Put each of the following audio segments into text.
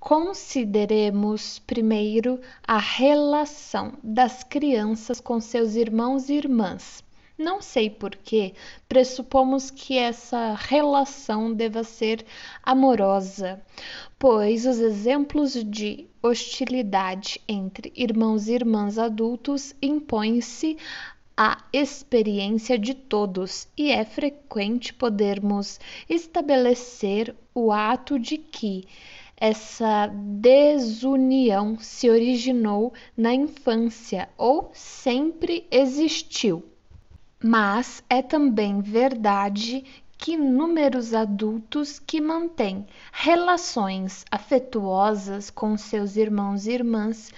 Consideremos primeiro a relação das crianças com seus irmãos e irmãs. Não sei por que pressupomos que essa relação deva ser amorosa, pois os exemplos de hostilidade entre irmãos e irmãs adultos impõem-se à experiência de todos e é frequente podermos estabelecer o ato de que essa desunião se originou na infância ou sempre existiu. Mas é também verdade que inúmeros adultos que mantêm relações afetuosas com seus irmãos e irmãs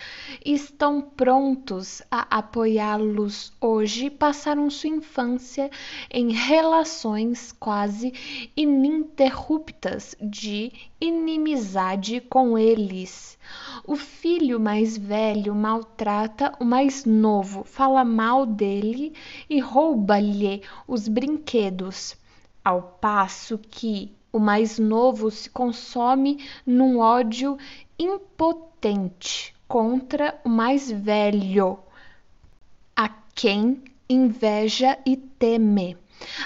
estão prontos a apoiá-los hoje, passaram sua infância em relações quase ininterruptas de inimizade com eles. O filho mais velho maltrata o mais novo, fala mal dele e rouba-lhe os brinquedos, ao passo que o mais novo se consome num ódio impotente contra o mais velho, a quem inveja e teme.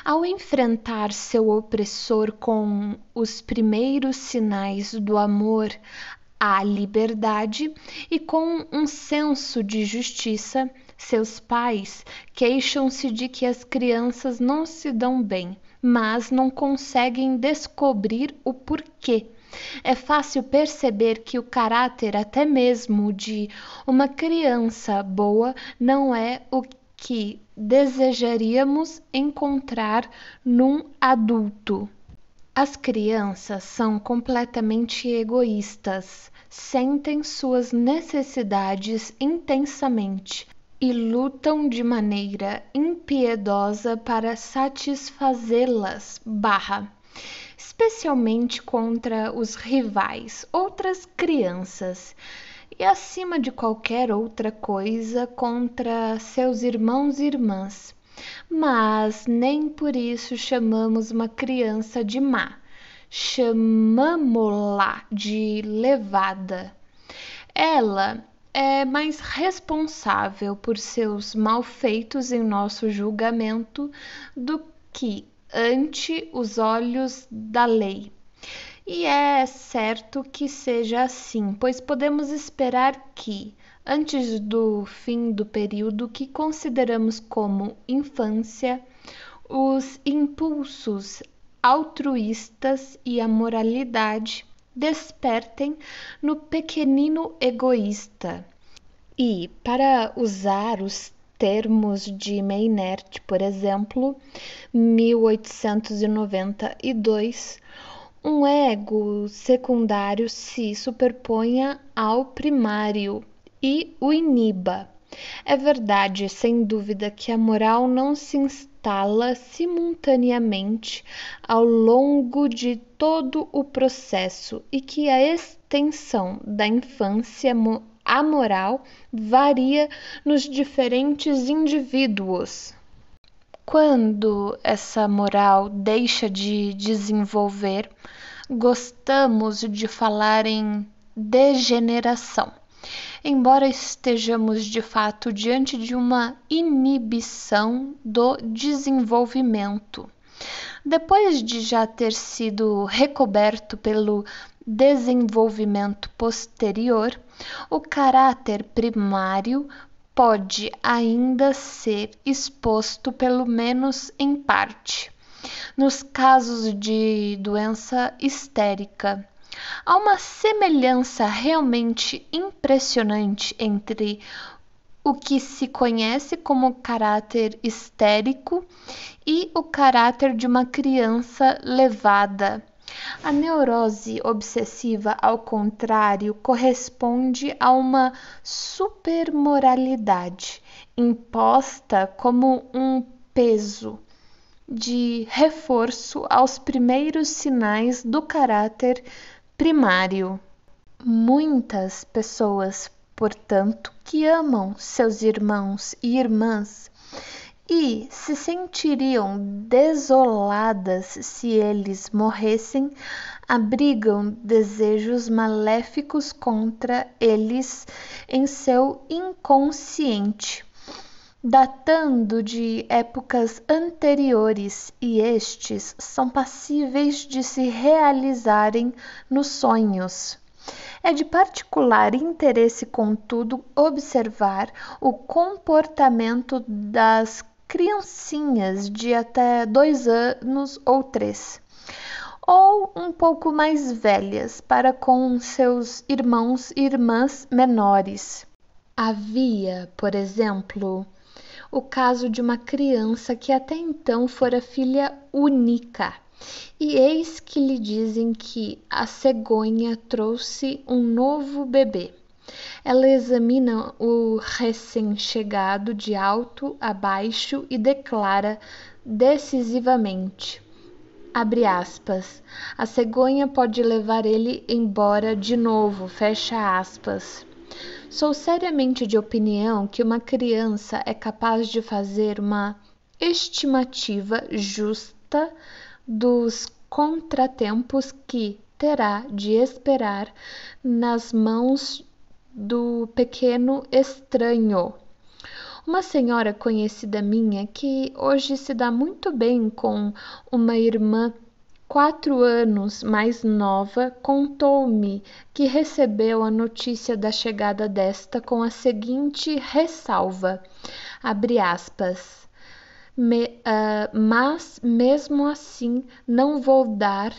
Ao enfrentar seu opressor com os primeiros sinais do amor à liberdade e com um senso de justiça, seus pais queixam-se de que as crianças não se dão bem, mas não conseguem descobrir o porquê. É fácil perceber que o caráter até mesmo de uma criança boa não é o que desejaríamos encontrar num adulto. As crianças são completamente egoístas, sentem suas necessidades intensamente e lutam de maneira impiedosa para satisfazê-las, especialmente contra os rivais, outras crianças, e acima de qualquer outra coisa contra seus irmãos e irmãs. Mas nem por isso chamamos uma criança de má, chamamo-la de levada. Ela é mais responsável por seus malfeitos em nosso julgamento do que ante os olhos da lei. E é certo que seja assim, pois podemos esperar que, antes do fim do período que consideramos como infância, os impulsos altruístas e a moralidade despertem no pequenino egoísta. E, para usar os termos de Maynard, por exemplo, 1892, um ego secundário se superponha ao primário e o iniba. É verdade, sem dúvida, que a moral não se instala simultaneamente ao longo de todo o processo e que a extensão da infância amoral varia nos diferentes indivíduos. Quando essa moral deixa de desenvolver, gostamos de falar em degeneração, embora estejamos de fato diante de uma inibição do desenvolvimento. Depois de já ter sido recoberto pelo desenvolvimento posterior, o caráter primário pode ainda ser exposto, pelo menos em parte, nos casos de doença histérica. Há uma semelhança realmente impressionante entre o que se conhece como caráter histérico e o caráter de uma criança levada. A neurose obsessiva, ao contrário, corresponde a uma supermoralidade imposta como um peso de reforço aos primeiros sinais do caráter primário. Muitas pessoas, portanto, que amam seus irmãos e irmãs e se sentiriam desoladas se eles morressem, abrigam desejos maléficos contra eles em seu inconsciente, datando de épocas anteriores, e estes são passíveis de se realizarem nos sonhos. É de particular interesse, contudo, observar o comportamento das criancinhas de até 2 anos ou 3, ou um pouco mais velhas, para com seus irmãos e irmãs menores. Havia, por exemplo, o caso de uma criança que até então fora filha única, e eis que lhe dizem que a cegonha trouxe um novo bebê. Ela examina o recém-chegado de alto a baixo e declara decisivamente, abre aspas, a cegonha pode levar ele embora de novo, fecha aspas. Sou seriamente de opinião que uma criança é capaz de fazer uma estimativa justa dos contratempos que terá de esperar nas mãos do pequeno estranho. Uma senhora conhecida minha, que hoje se dá muito bem com uma irmã 4 anos mais nova, contou-me que recebeu a notícia da chegada desta com a seguinte ressalva, abre aspas, mas mesmo assim não vou dar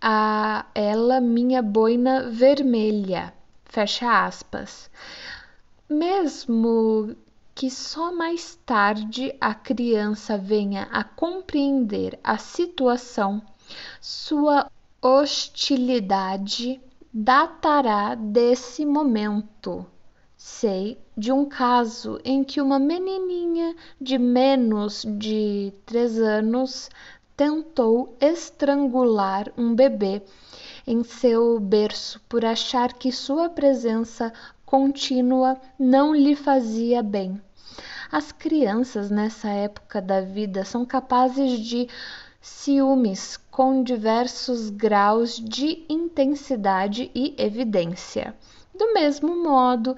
a ela minha boina vermelha, fecha aspas. Mesmo que só mais tarde a criança venha a compreender a situação, sua hostilidade datará desse momento. Sei de um caso em que uma menininha de menos de 3 anos tentou estrangular um bebê em seu berço por achar que sua presença contínua não lhe fazia bem. As crianças nessa época da vida são capazes de ciúmes com diversos graus de intensidade e evidência. Do mesmo modo,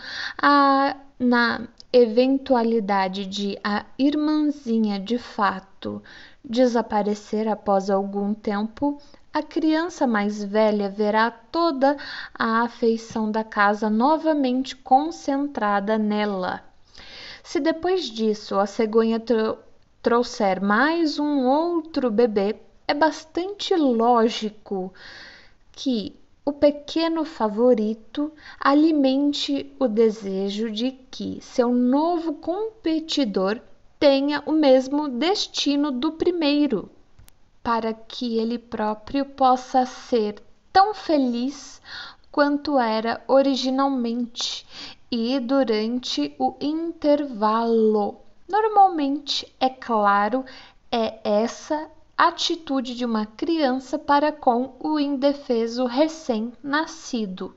na eventualidade de a irmãzinha de fato desaparecer após algum tempo, a criança mais velha verá toda a afeição da casa novamente concentrada nela. Se depois disso a cegonha trouxer mais um outro bebê, é bastante lógico que o pequeno favorito alimente o desejo de que seu novo competidor tenha o mesmo destino do primeiro, para que ele próprio possa ser tão feliz quanto era originalmente e durante o intervalo. Normalmente, é claro, é essa atitude de uma criança para com o indefeso recém-nascido.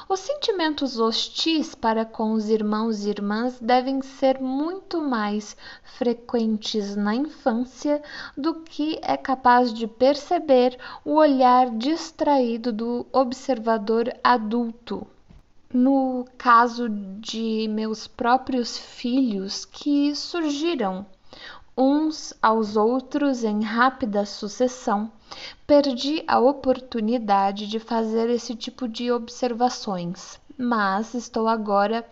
Os sentimentos hostis para com os irmãos e irmãs devem ser muito mais frequentes na infância do que é capaz de perceber o olhar distraído do observador adulto. No caso de meus próprios filhos, que surgiram uns aos outros em rápida sucessão, perdi a oportunidade de fazer esse tipo de observações, mas estou agora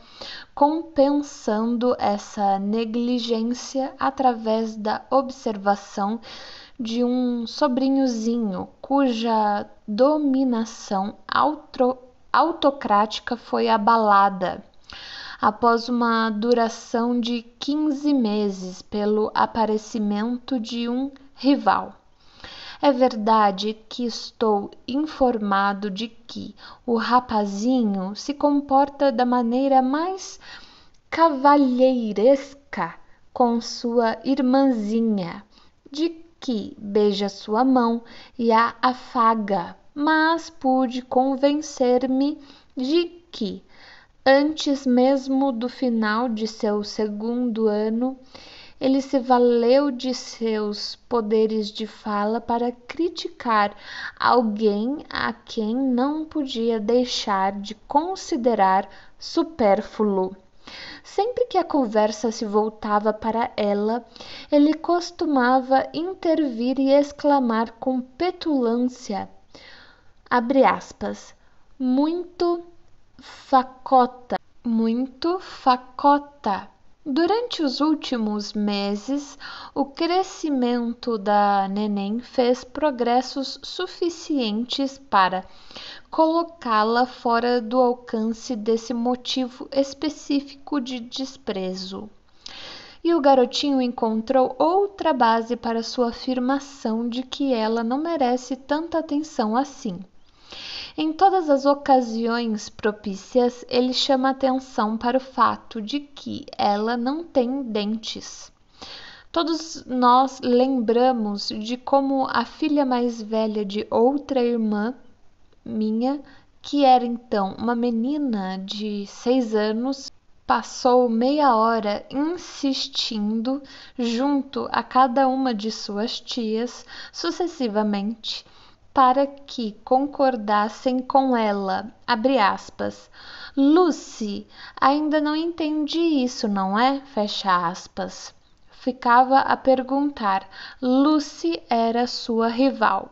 compensando essa negligência através da observação de um sobrinhozinho cuja dominação autocrática foi abalada após uma duração de 15 meses pelo aparecimento de um rival. É verdade que estou informado de que o rapazinho se comporta da maneira mais cavalheiresca com sua irmãzinha, de que beija sua mão e a afaga, mas pude convencer-me de que, antes mesmo do final de seu 2º ano, ele se valeu de seus poderes de fala para criticar alguém a quem não podia deixar de considerar supérfluo. Sempre que a conversa se voltava para ela, ele costumava intervir e exclamar com petulância, abre aspas, muito facota. Durante os últimos meses, o crescimento da neném fez progressos suficientes para colocá-la fora do alcance desse motivo específico de desprezo. E o garotinho encontrou outra base para sua afirmação de que ela não merece tanta atenção assim. Em todas as ocasiões propícias, ele chama atenção para o fato de que ela não tem dentes. Todos nós lembramos de como a filha mais velha de outra irmã minha, que era então uma menina de 6 anos, passou meia hora insistindo junto a cada uma de suas tias, sucessivamente, para que concordassem com ela, abre aspas, Lucy, ainda não entendi isso, não é? Fecha aspas. Ficava a perguntar. Lucy era sua rival,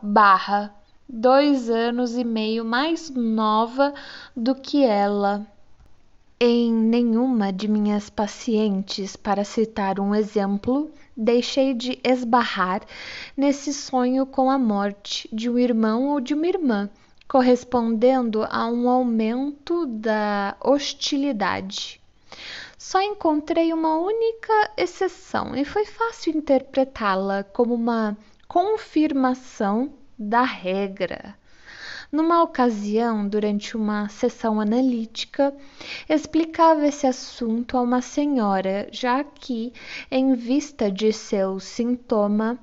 2 anos e meio mais nova do que ela. Em nenhuma de minhas pacientes, para citar um exemplo, deixei de esbarrar nesse sonho com a morte de um irmão ou de uma irmã, correspondendo a um aumento da hostilidade. Só encontrei uma única exceção e foi fácil interpretá-la como uma confirmação da regra. Numa ocasião, durante uma sessão analítica, explicava esse assunto a uma senhora, já que, em vista de seu sintoma,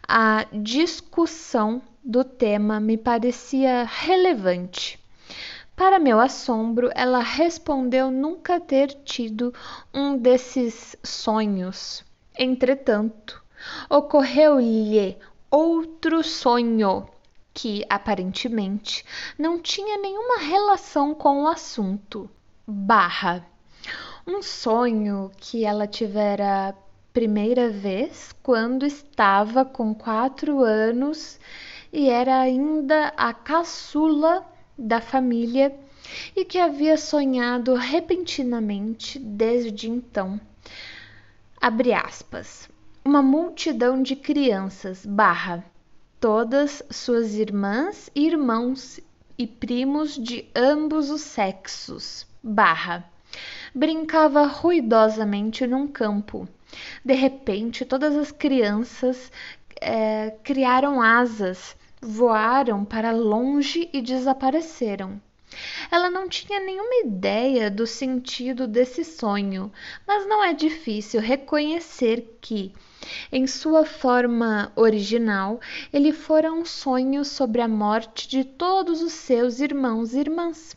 a discussão do tema me parecia relevante. Para meu assombro, ela respondeu nunca ter tido um desses sonhos. Entretanto, ocorreu-lhe outro sonho que, aparentemente, não tinha nenhuma relação com o assunto. Um sonho que ela tivera primeira vez quando estava com 4 anos e era ainda a caçula da família e que havia sonhado repentinamente desde então. Abre aspas. Uma multidão de crianças, todas suas irmãs e irmãos e primos de ambos os sexos, brincava ruidosamente num campo. De repente, todas as crianças criaram asas, voaram para longe e desapareceram. Ela não tinha nenhuma ideia do sentido desse sonho, mas não é difícil reconhecer que, em sua forma original, ele fora um sonho sobre a morte de todos os seus irmãos e irmãs,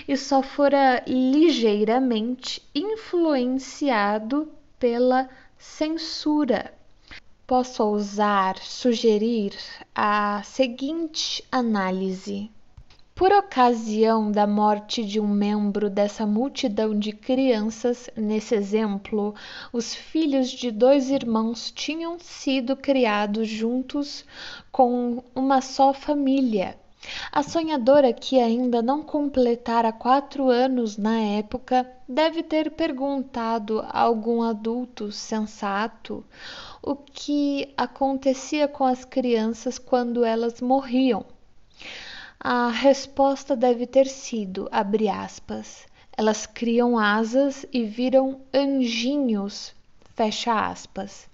e só fora ligeiramente influenciado pela censura. Posso ousar sugerir a seguinte análise. Por ocasião da morte de um membro dessa multidão de crianças, nesse exemplo, os filhos de 2 irmãos tinham sido criados juntos com uma só família. A sonhadora, que ainda não completara 4 anos na época, deve ter perguntado a algum adulto sensato o que acontecia com as crianças quando elas morriam. A resposta deve ter sido, abre aspas, elas criam asas e viram anjinhos, fecha aspas.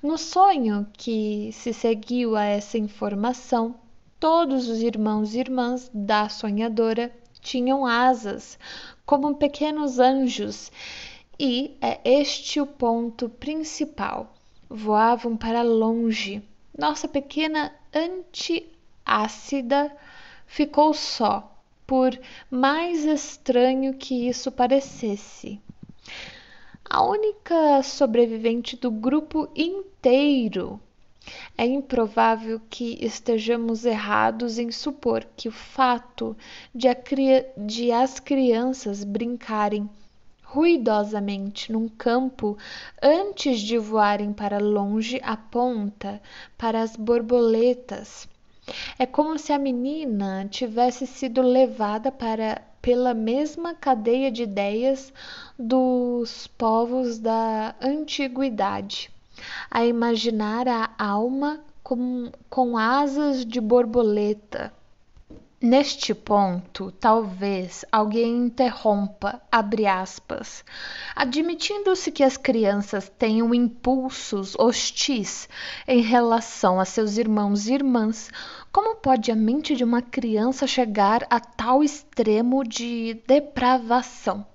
No sonho que se seguiu a essa informação, todos os irmãos e irmãs da sonhadora tinham asas, como pequenos anjos, e é este o ponto principal. Voavam para longe. Nossa pequena antiácida ficou só, por mais estranho que isso parecesse. a única sobrevivente do grupo inteiro. É improvável que estejamos errados em supor que o fato de as crianças brincarem ruidosamente num campo antes de voarem para longe aponta para as borboletas. É como se a menina tivesse sido levada pela mesma cadeia de ideias dos povos da antiguidade, a imaginar a alma com asas de borboleta. Neste ponto, talvez alguém interrompa, abre aspas, admitindo-se que as crianças tenham impulsos hostis em relação a seus irmãos e irmãs, como pode a mente de uma criança chegar a tal extremo de depravação,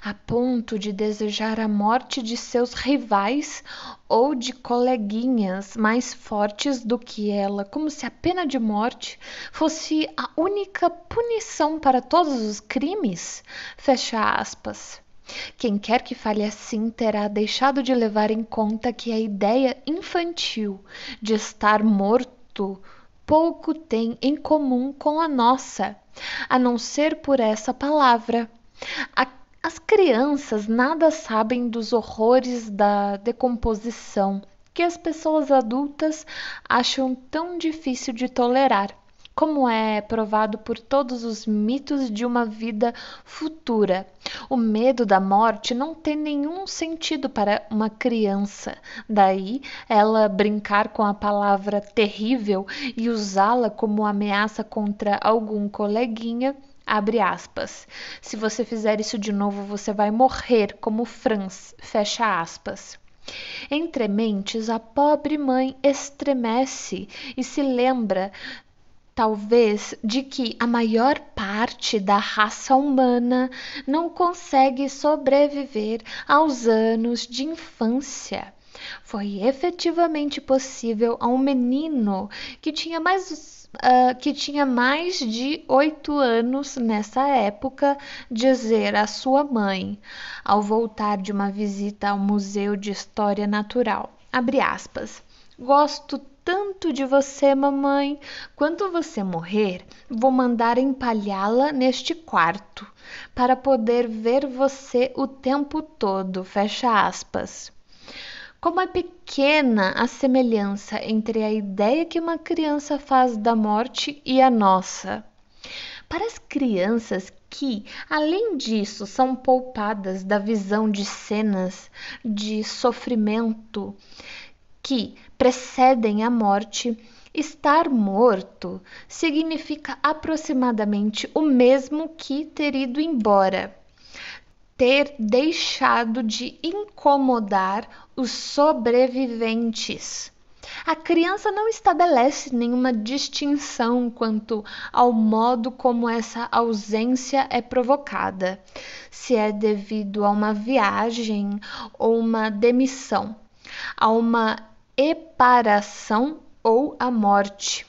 a ponto de desejar a morte de seus rivais ou de coleguinhas mais fortes do que ela, como se a pena de morte fosse a única punição para todos os crimes? Fecha aspas. Quem quer que fale assim terá deixado de levar em conta que a ideia infantil de estar morto pouco tem em comum com a nossa, a não ser por essa palavra. As crianças nada sabem dos horrores da decomposição que as pessoas adultas acham tão difícil de tolerar, como é provado por todos os mitos de uma vida futura. O medo da morte não tem nenhum sentido para uma criança. Daí ela brincar com a palavra terrível e usá-la como ameaça contra algum coleguinha. Abre aspas. Se você fizer isso de novo, você vai morrer como Franz. Fecha aspas. Entre mentes, a pobre mãe estremece e se lembra, talvez, de que a maior parte da raça humana não consegue sobreviver aos anos de infância. Foi efetivamente possível a um menino que tinha mais de 8 anos nessa época dizer à sua mãe, ao voltar de uma visita ao Museu de História Natural, abre aspas, gosto tanto de você, mamãe. Quando você morrer, vou mandar empalhá-la neste quarto, para poder ver você o tempo todo. Fecha aspas. Como é pequena a semelhança entre a ideia que uma criança faz da morte e a nossa. Para as crianças que, além disso, são poupadas da visão de cenas de sofrimento que precedem a morte, estar morto significa aproximadamente o mesmo que ter ido embora, ter deixado de incomodar os sobreviventes. A criança não estabelece nenhuma distinção quanto ao modo como essa ausência é provocada, se é devido a uma viagem ou uma demissão, a uma eparação ou à morte.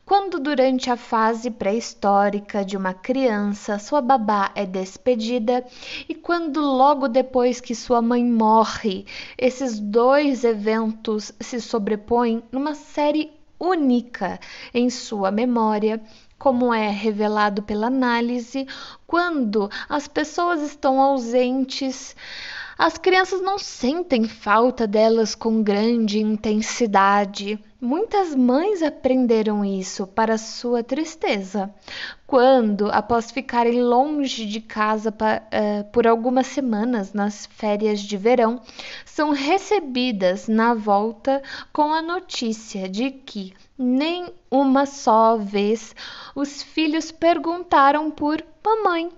Quando durante a fase pré-histórica de uma criança sua babá é despedida e quando logo depois que sua mãe morre, esses dois eventos se sobrepõem numa série única em sua memória, como é revelado pela análise, quando as pessoas estão ausentes, as crianças não sentem falta delas com grande intensidade. Muitas mães aprenderam isso para sua tristeza, quando, após ficarem longe de casa por algumas semanas nas férias de verão, são recebidas na volta com a notícia de que nem uma só vez os filhos perguntaram por mamãe.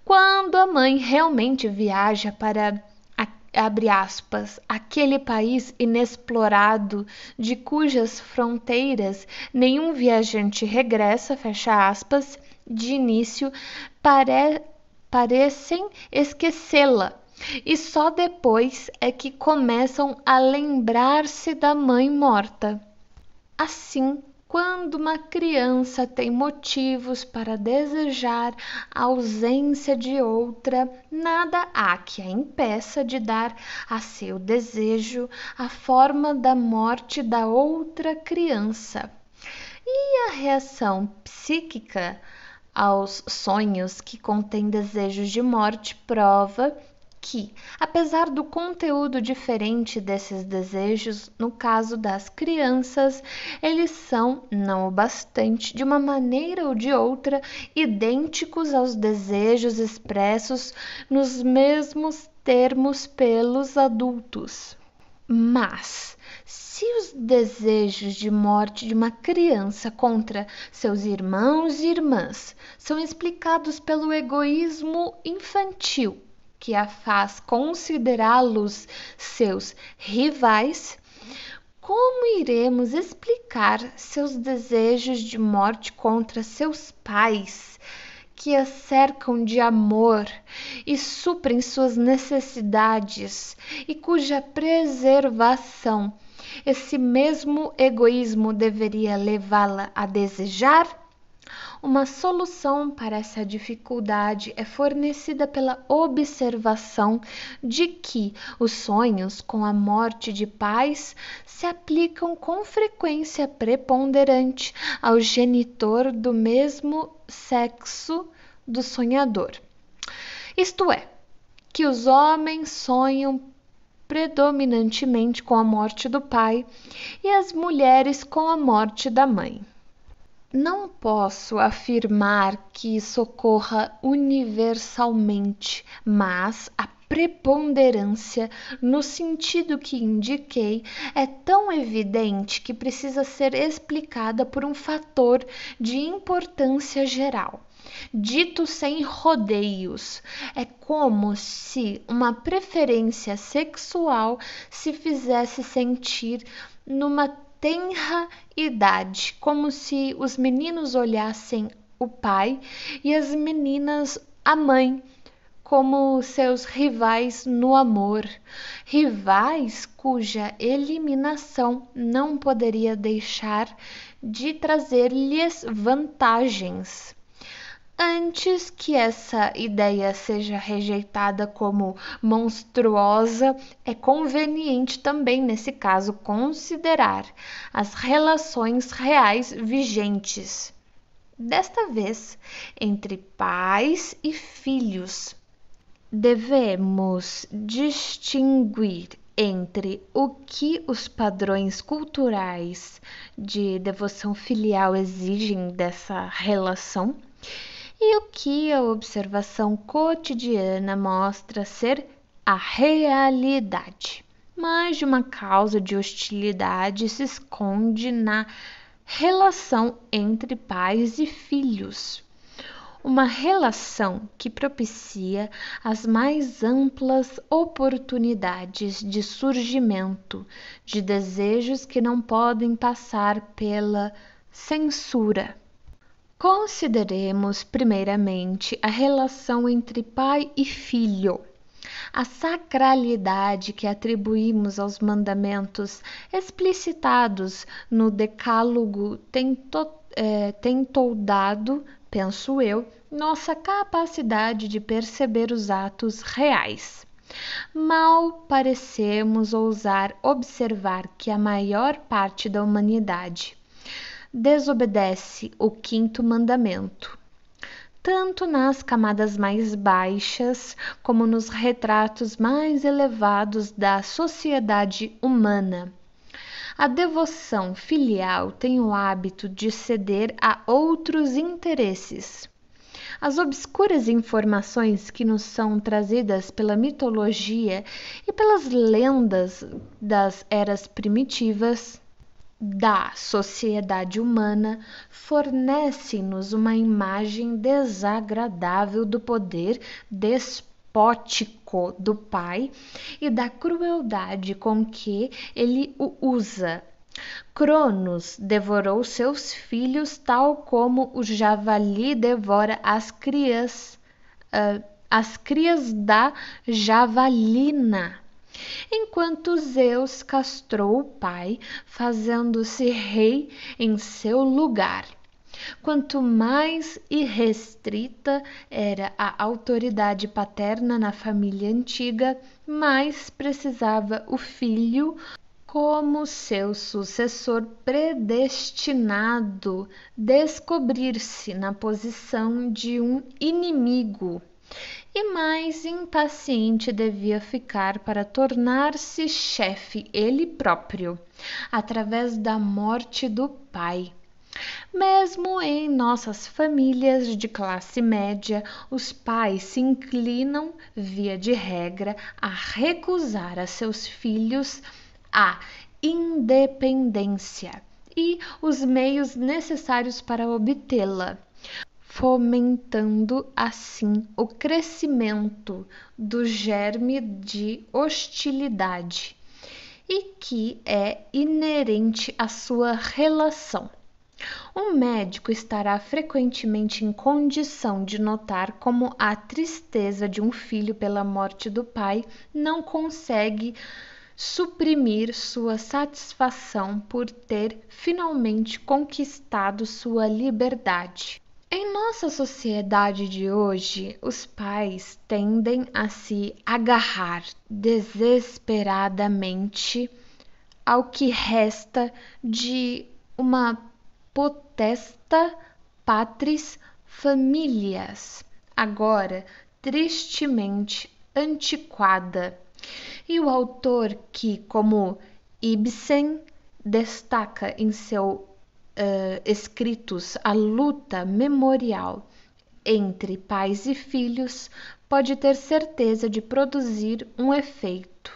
Quando a mãe realmente viaja para, abre aspas, aquele país inexplorado de cujas fronteiras nenhum viajante regressa, fecha aspas, de início parecem esquecê-la e só depois é que começam a lembrar-se da mãe morta. Assim Quando uma criança tem motivos para desejar a ausência de outra, nada há que a impeça de dar a seu desejo a forma da morte da outra criança. E a reação psíquica aos sonhos que contêm desejos de morte prova que, apesar do conteúdo diferente desses desejos, no caso das crianças, eles são, não o bastante, de uma maneira ou de outra, idênticos aos desejos expressos nos mesmos termos pelos adultos. Mas, se os desejos de morte de uma criança contra seus irmãos e irmãs são explicados pelo egoísmo infantil, que a faz considerá-los seus rivais, como iremos explicar seus desejos de morte contra seus pais, que a cercam de amor e suprem suas necessidades e cuja preservação esse mesmo egoísmo deveria levá-la a desejar? Uma solução para essa dificuldade é fornecida pela observação de que os sonhos com a morte de pais se aplicam com frequência preponderante ao genitor do mesmo sexo do sonhador. Isto é, que os homens sonham predominantemente com a morte do pai e as mulheres com a morte da mãe. Não posso afirmar que isso ocorra universalmente, mas a preponderância, no sentido que indiquei, é tão evidente que precisa ser explicada por um fator de importância geral. Dito sem rodeios, é como se uma preferência sexual se fizesse sentir numa tenra idade, como se os meninos olhassem o pai e as meninas a mãe como seus rivais no amor, rivais cuja eliminação não poderia deixar de trazer-lhes vantagens. Antes que essa ideia seja rejeitada como monstruosa, é conveniente também, nesse caso, considerar as relações reais vigentes, desta vez entre pais e filhos. Devemos distinguir entre o que os padrões culturais de devoção filial exigem dessa relação e o que a observação cotidiana mostra ser a realidade. Mais de uma causa de hostilidade se esconde na relação entre pais e filhos. Uma relação que propicia as mais amplas oportunidades de surgimento de desejos que não podem passar pela censura. Consideremos primeiramente a relação entre pai e filho. A sacralidade que atribuímos aos mandamentos explicitados no Decálogo tem toldado, penso eu, nossa capacidade de perceber os atos reais. Mal parecemos ousar observar que a maior parte da humanidade desobedece o quinto mandamento, tanto nas camadas mais baixas como nos retratos mais elevados da sociedade humana. A devoção filial tem o hábito de ceder a outros interesses. As obscuras informações que nos são trazidas pela mitologia e pelas lendas das eras primitivas da sociedade humana fornecem-nos uma imagem desagradável do poder despótico do pai e da crueldade com que ele o usa. Cronos devorou seus filhos tal como o javali devora as crias da javalina. enquanto Zeus castrou o pai, fazendo-se rei em seu lugar. Quanto mais irrestrita era a autoridade paterna na família antiga, mais precisava o filho, como seu sucessor predestinado, descobrir-se na posição de um inimigo, e mais impaciente devia ficar para tornar-se chefe ele próprio, através da morte do pai. Mesmo em nossas famílias de classe média, os pais se inclinam, via de regra, a recusar a seus filhos a independência e os meios necessários para obtê-la, fomentando assim o crescimento do germe de hostilidade e que é inerente à sua relação. Um médico estará frequentemente em condição de notar como a tristeza de um filho pela morte do pai não consegue suprimir sua satisfação por ter finalmente conquistado sua liberdade. Em nossa sociedade de hoje, os pais tendem a se agarrar desesperadamente ao que resta de uma potesta patris familias, agora tristemente antiquada. E o autor que, como Ibsen, destaca em seus escritos a luta memorial entre pais e filhos, pode ter certeza de produzir um efeito.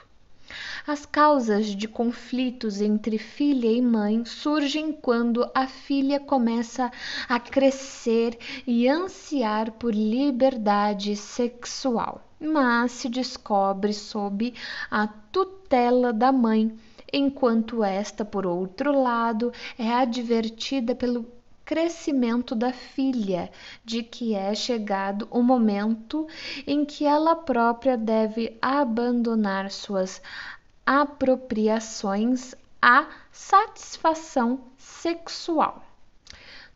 As causas de conflitos entre filha e mãe surgem quando a filha começa a crescer e ansiar por liberdade sexual, mas se descobre sob a tutela da mãe, enquanto esta, por outro lado, é advertida pelo crescimento da filha de que é chegado o momento em que ela própria deve abandonar suas apropriações à satisfação sexual.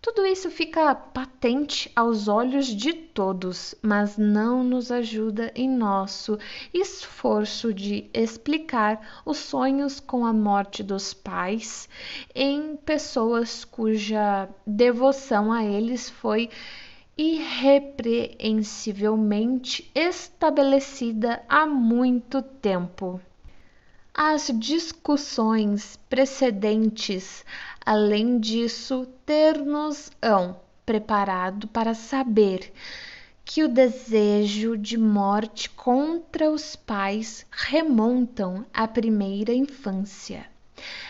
Tudo isso fica patente aos olhos de todos, mas não nos ajuda em nosso esforço de explicar os sonhos com a morte dos pais em pessoas cuja devoção a eles foi irrepreensivelmente estabelecida há muito tempo. As discussões precedentes, além disso, ter-nos-ão preparado para saber que o desejo de morte contra os pais remontam à primeira infância.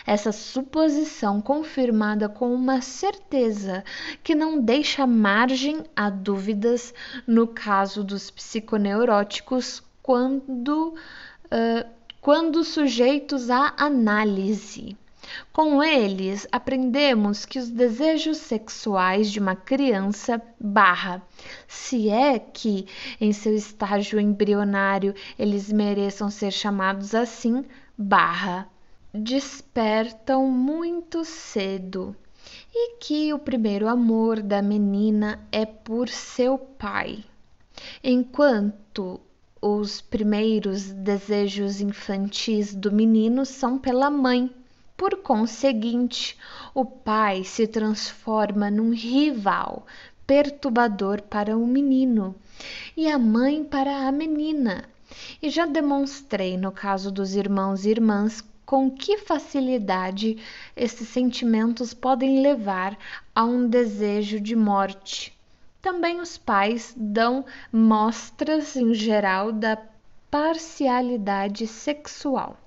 Essa suposição confirmada com uma certeza que não deixa margem a dúvidas no caso dos psiconeuróticos quando sujeitos à análise. Com eles, aprendemos que os desejos sexuais de uma criança, se é que em seu estágio embrionário eles mereçam ser chamados assim, despertam muito cedo, e que o primeiro amor da menina é por seu pai, enquanto os primeiros desejos infantis do menino são pela mãe. Por conseguinte, o pai se transforma num rival perturbador para o menino e a mãe para a menina. E já demonstrei no caso dos irmãos e irmãs com que facilidade esses sentimentos podem levar a um desejo de morte. Também os pais dão mostras em geral da parcialidade sexual.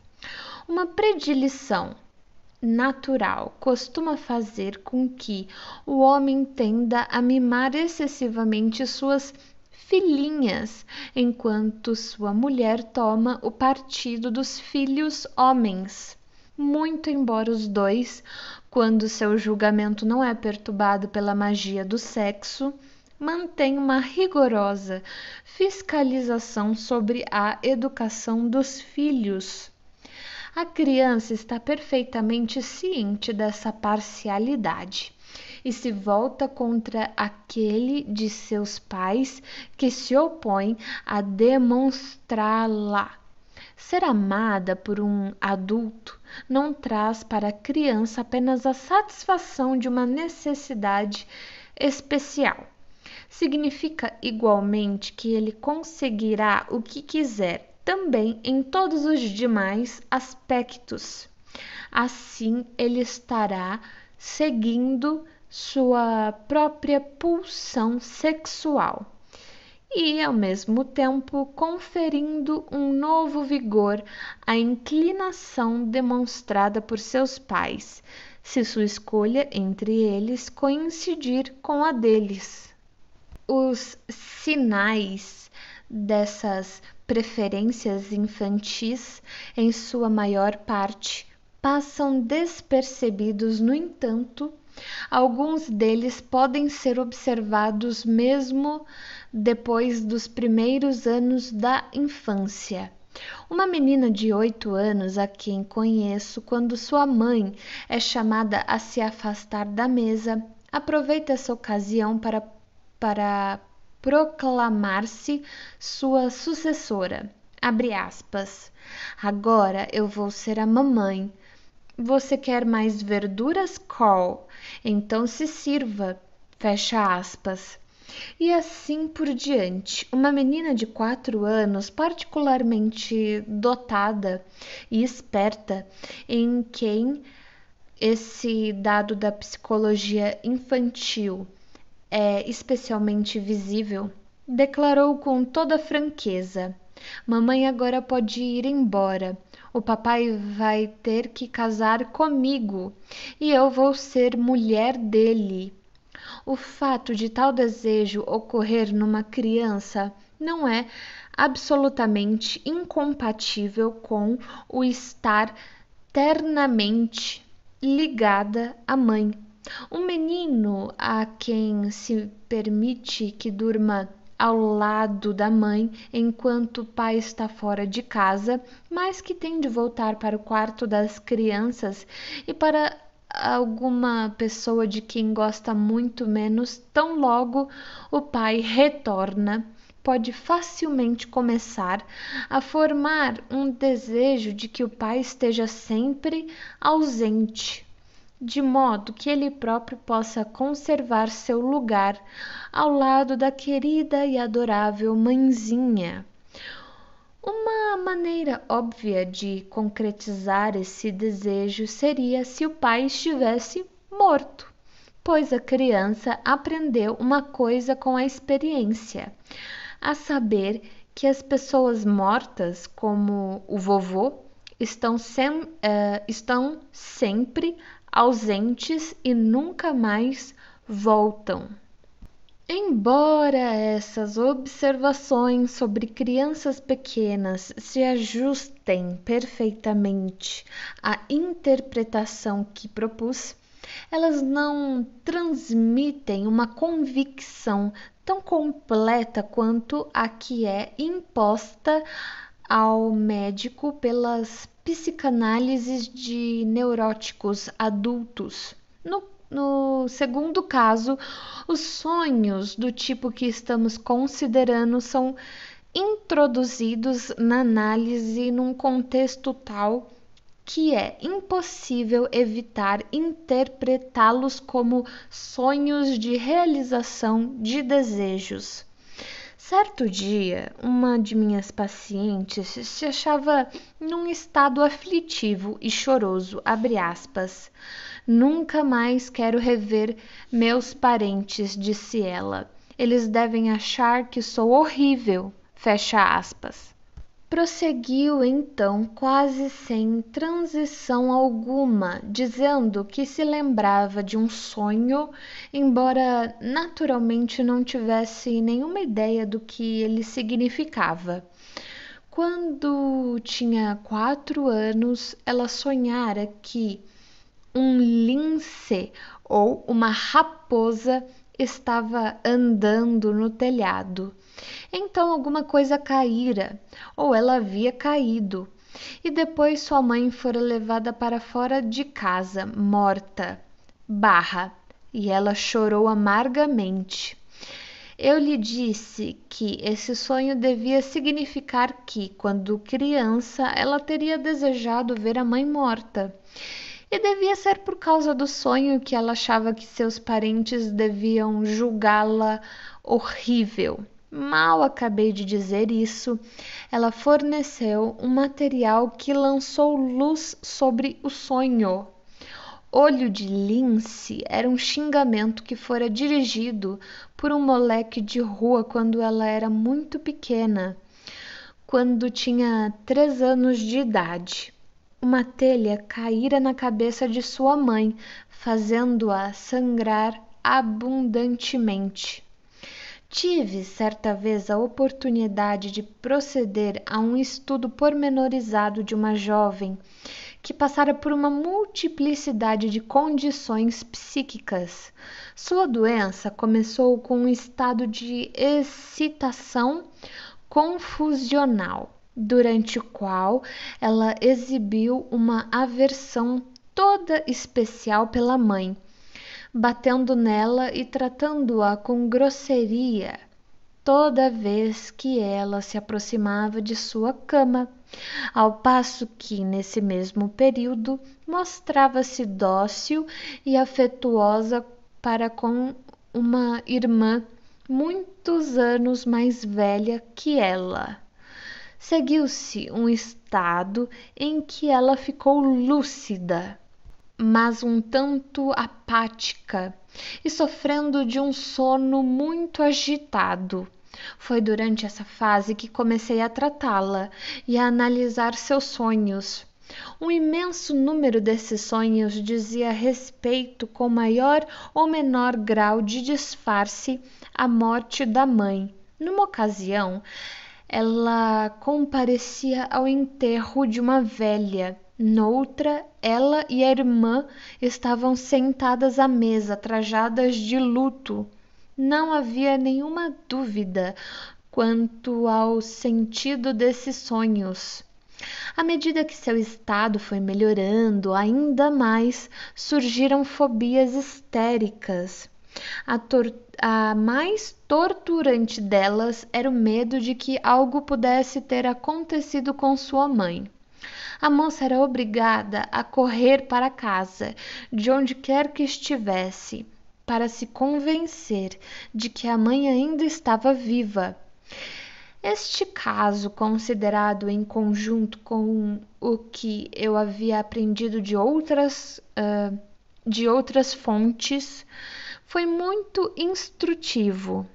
Uma predileção natural costuma fazer com que o homem tenda a mimar excessivamente suas filhinhas, enquanto sua mulher toma o partido dos filhos homens. Muito embora os dois, quando seu julgamento não é perturbado pela magia do sexo, mantém uma rigorosa fiscalização sobre a educação dos filhos. A criança está perfeitamente ciente dessa parcialidade e se volta contra aquele de seus pais que se opõe a demonstrá-la. Ser amada por um adulto não traz para a criança apenas a satisfação de uma necessidade especial. Significa igualmente que ele conseguirá o que quiser também em todos os demais aspectos. Assim, ele estará seguindo sua própria pulsão sexual e, ao mesmo tempo, conferindo um novo vigor à inclinação demonstrada por seus pais, se sua escolha entre eles coincidir com a deles. Os sinais dessas preferências infantis, em sua maior parte, passam despercebidos. No entanto, alguns deles podem ser observados mesmo depois dos primeiros anos da infância. Uma menina de 8 anos a quem conheço, quando sua mãe é chamada a se afastar da mesa, aproveita essa ocasião para proclamar-se sua sucessora. Abre aspas. Agora eu vou ser a mamãe. Você quer mais verduras, Cole? Então se sirva. Fecha aspas. E assim por diante. Uma menina de 4 anos, particularmente dotada e esperta, em quem esse dado da psicologia infantil é especialmente visível, declarou com toda franqueza: Mamãe agora pode ir embora. O papai vai ter que casar comigo e eu vou ser mulher dele. O fato de tal desejo ocorrer numa criança não é absolutamente incompatível com o estar ternamente ligada à mãe. Um menino a quem se permite que durma ao lado da mãe enquanto o pai está fora de casa, mas que tem de voltar para o quarto das crianças e para alguma pessoa de quem gosta muito menos, tão logo o pai retorna, pode facilmente começar a formar um desejo de que o pai esteja sempre ausente, de modo que ele próprio possa conservar seu lugar ao lado da querida e adorável mãezinha. Uma maneira óbvia de concretizar esse desejo seria se o pai estivesse morto, pois a criança aprendeu uma coisa com a experiência, a saber que as pessoas mortas, como o vovô, estão sempre ausentes e nunca mais voltam. Embora essas observações sobre crianças pequenas se ajustem perfeitamente à interpretação que propus, elas não transmitem uma convicção tão completa quanto a que é imposta ao médico pelas psicanálises de neuróticos adultos. No segundo caso, os sonhos do tipo que estamos considerando são introduzidos na análise num contexto tal que é impossível evitar interpretá-los como sonhos de realização de desejos. Certo dia, uma de minhas pacientes se achava num estado aflitivo e choroso, abre aspas. Nunca mais quero rever meus parentes, disse ela. Eles devem achar que sou horrível, fecha aspas. Prosseguiu então, quase sem transição alguma, dizendo que se lembrava de um sonho, embora naturalmente não tivesse nenhuma ideia do que ele significava. Quando tinha 4 anos, ela sonhara que um lince ou uma raposa estava andando no telhado. Então alguma coisa caíra, ou ela havia caído, e depois sua mãe fora levada para fora de casa, morta. E ela chorou amargamente. Eu lhe disse que esse sonho devia significar que, quando criança, ela teria desejado ver a mãe morta. E devia ser por causa do sonho que ela achava que seus parentes deviam julgá-la horrível. Mal acabei de dizer isso, ela forneceu um material que lançou luz sobre o sonho. Olho de lince era um xingamento que fora dirigido por um moleque de rua quando ela era muito pequena, quando tinha 3 anos de idade. Uma telha caíra na cabeça de sua mãe, fazendo-a sangrar abundantemente. Tive certa vez a oportunidade de proceder a um estudo pormenorizado de uma jovem que passara por uma multiplicidade de condições psíquicas. Sua doença começou com um estado de excitação confusional, durante o qual ela exibiu uma aversão toda especial pela mãe, batendo nela e tratando-a com grosseria toda vez que ela se aproximava de sua cama, ao passo que, nesse mesmo período, mostrava-se dócil e afetuosa para com uma irmã muitos anos mais velha que ela. Seguiu-se um estado em que ela ficou lúcida, mas um tanto apática e sofrendo de um sono muito agitado. Foi durante essa fase que comecei a tratá-la e a analisar seus sonhos. Um imenso número desses sonhos dizia respeito, com maior ou menor grau de disfarce, à morte da mãe. Numa ocasião, ela comparecia ao enterro de uma velha. Noutra, ela e a irmã estavam sentadas à mesa, trajadas de luto. Não havia nenhuma dúvida quanto ao sentido desses sonhos. À medida que seu estado foi melhorando ainda mais, surgiram fobias histéricas. A mais torturante delas era o medo de que algo pudesse ter acontecido com sua mãe. A moça era obrigada a correr para casa, de onde quer que estivesse, para se convencer de que a mãe ainda estava viva. Este caso, considerado em conjunto com o que eu havia aprendido de outras fontes, foi muito instrutivo.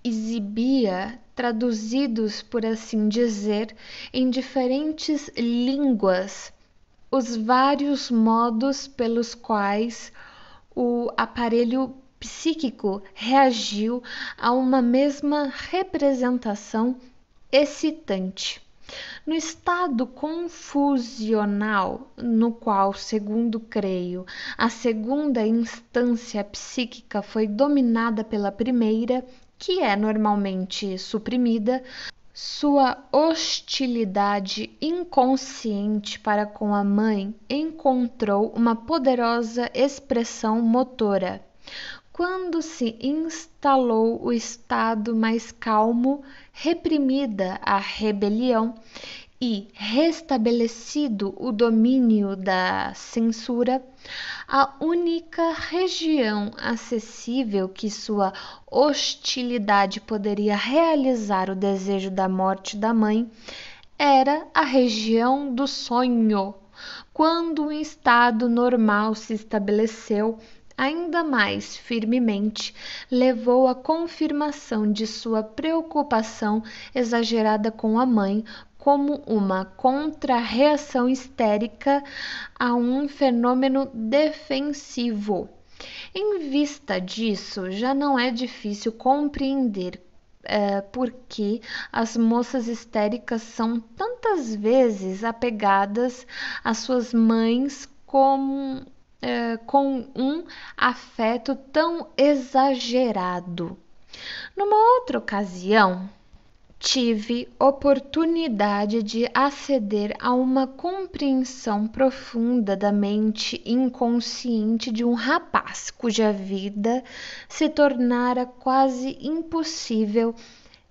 Exibia, traduzidos, por assim dizer, em diferentes línguas, os vários modos pelos quais o aparelho psíquico reagiu a uma mesma representação excitante. No estado confusional, no qual, segundo creio, a segunda instância psíquica foi dominada pela primeira, que é normalmente suprimida, sua hostilidade inconsciente para com a mãe encontrou uma poderosa expressão motora. Quando se instalou o estado mais calmo, reprimida a rebelião e restabelecido o domínio da censura, a única região acessível que sua hostilidade poderia realizar o desejo da morte da mãe era a região do sonho. Quando o estado normal se estabeleceu ainda mais firmemente, levou à confirmação de sua preocupação exagerada com a mãe como uma contra-reação histérica a um fenômeno defensivo. Em vista disso, já não é difícil compreender por que as moças histéricas são tantas vezes apegadas às suas mães com um afeto tão exagerado. Numa outra ocasião, tive oportunidade de aceder a uma compreensão profunda da mente inconsciente de um rapaz cuja vida se tornara quase impossível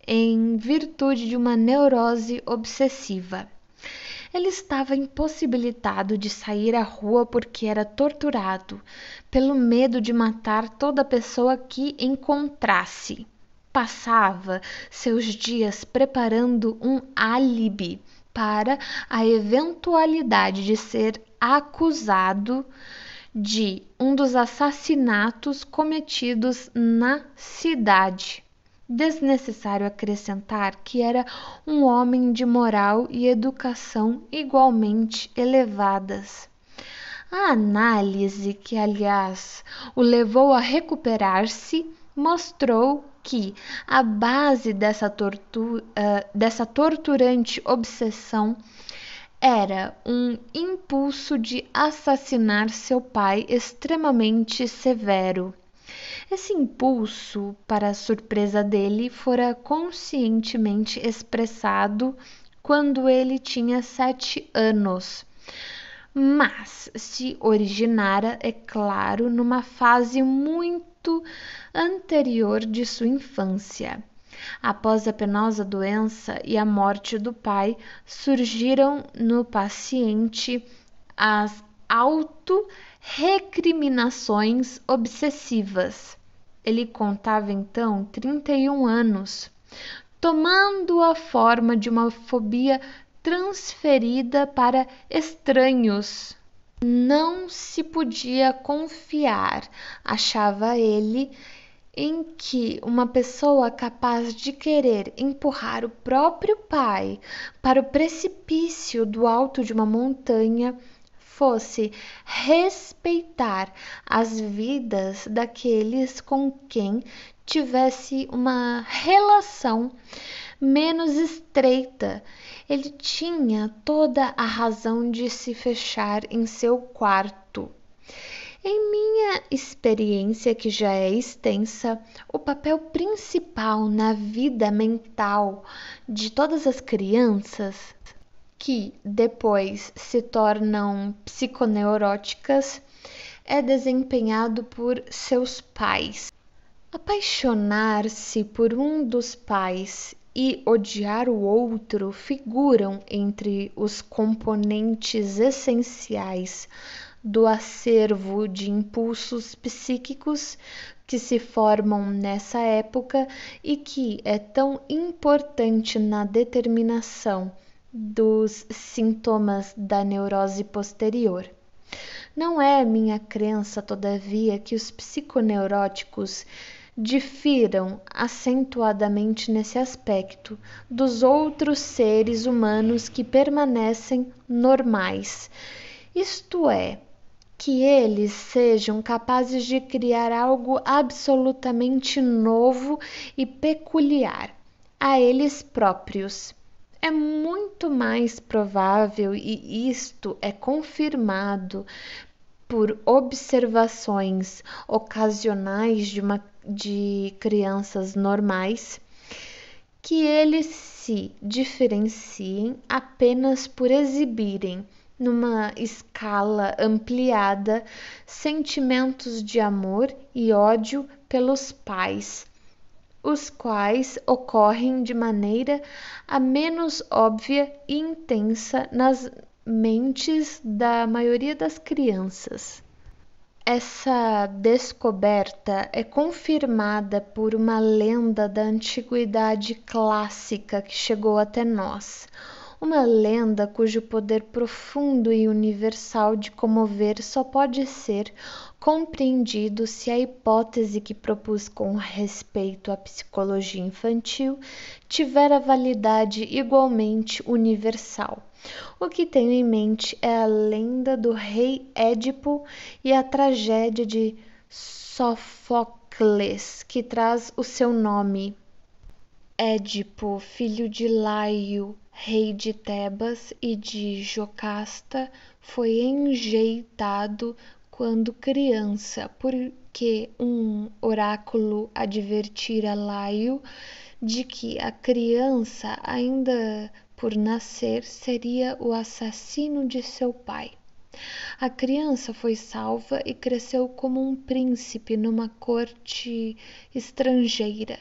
em virtude de uma neurose obsessiva. Ele estava impossibilitado de sair à rua porque era torturado pelo medo de matar toda pessoa que encontrasse. Passava seus dias preparando um álibi para a eventualidade de ser acusado de um dos assassinatos cometidos na cidade. Desnecessário acrescentar que era um homem de moral e educação igualmente elevadas. A análise que, aliás, o levou a recuperar-se mostrou que a base dessa torturante obsessão era um impulso de assassinar seu pai extremamente severo. Esse impulso, para a surpresa dele, fora conscientemente expressado quando ele tinha 7 anos, mas se originara, é claro, numa fase muito anterior de sua infância. Após a penosa doença e a morte do pai, surgiram no paciente as auto-recriminações obsessivas. Ele contava então 31 anos, tomando a forma de uma fobia transferida para estranhos. Não se podia confiar, achava ele, em que uma pessoa capaz de querer empurrar o próprio pai para o precipício do alto de uma montanha fosse respeitar as vidas daqueles com quem tivesse uma relação menos estreita. Ele tinha toda a razão de se fechar em seu quarto. Em minha experiência, que já é extensa, o papel principal na vida mental de todas as crianças que depois se tornam psiconeuróticas é desempenhado por seus pais. Apaixonar-se por um dos pais e odiar o outro figuram entre os componentes essenciais do acervo de impulsos psíquicos que se formam nessa época e que é tão importante na determinação dos sintomas da neurose posterior. Não é minha crença, todavia, que os psiconeuróticos difiram acentuadamente nesse aspecto dos outros seres humanos que permanecem normais, isto é, que eles sejam capazes de criar algo absolutamente novo e peculiar a eles próprios. É muito mais provável, e isto é confirmado por observações ocasionais de crianças normais, que eles se diferenciem apenas por exibirem, numa escala ampliada, sentimentos de amor e ódio pelos pais, os quais ocorrem de maneira a menos óbvia e intensa nas mentes da maioria das crianças. Essa descoberta é confirmada por uma lenda da antiguidade clássica que chegou até nós. Uma lenda cujo poder profundo e universal de comover só pode ser compreendido se a hipótese que propus com respeito à psicologia infantil tiver a validade igualmente universal. O que tenho em mente é a lenda do rei Édipo e a tragédia de Sófocles, que traz o seu nome. Édipo, filho de Laio, rei de Tebas, e de Jocasta, foi enjeitado quando criança, porque um oráculo advertira Laio de que a criança, ainda por nascer, seria o assassino de seu pai. A criança foi salva e cresceu como um príncipe numa corte estrangeira,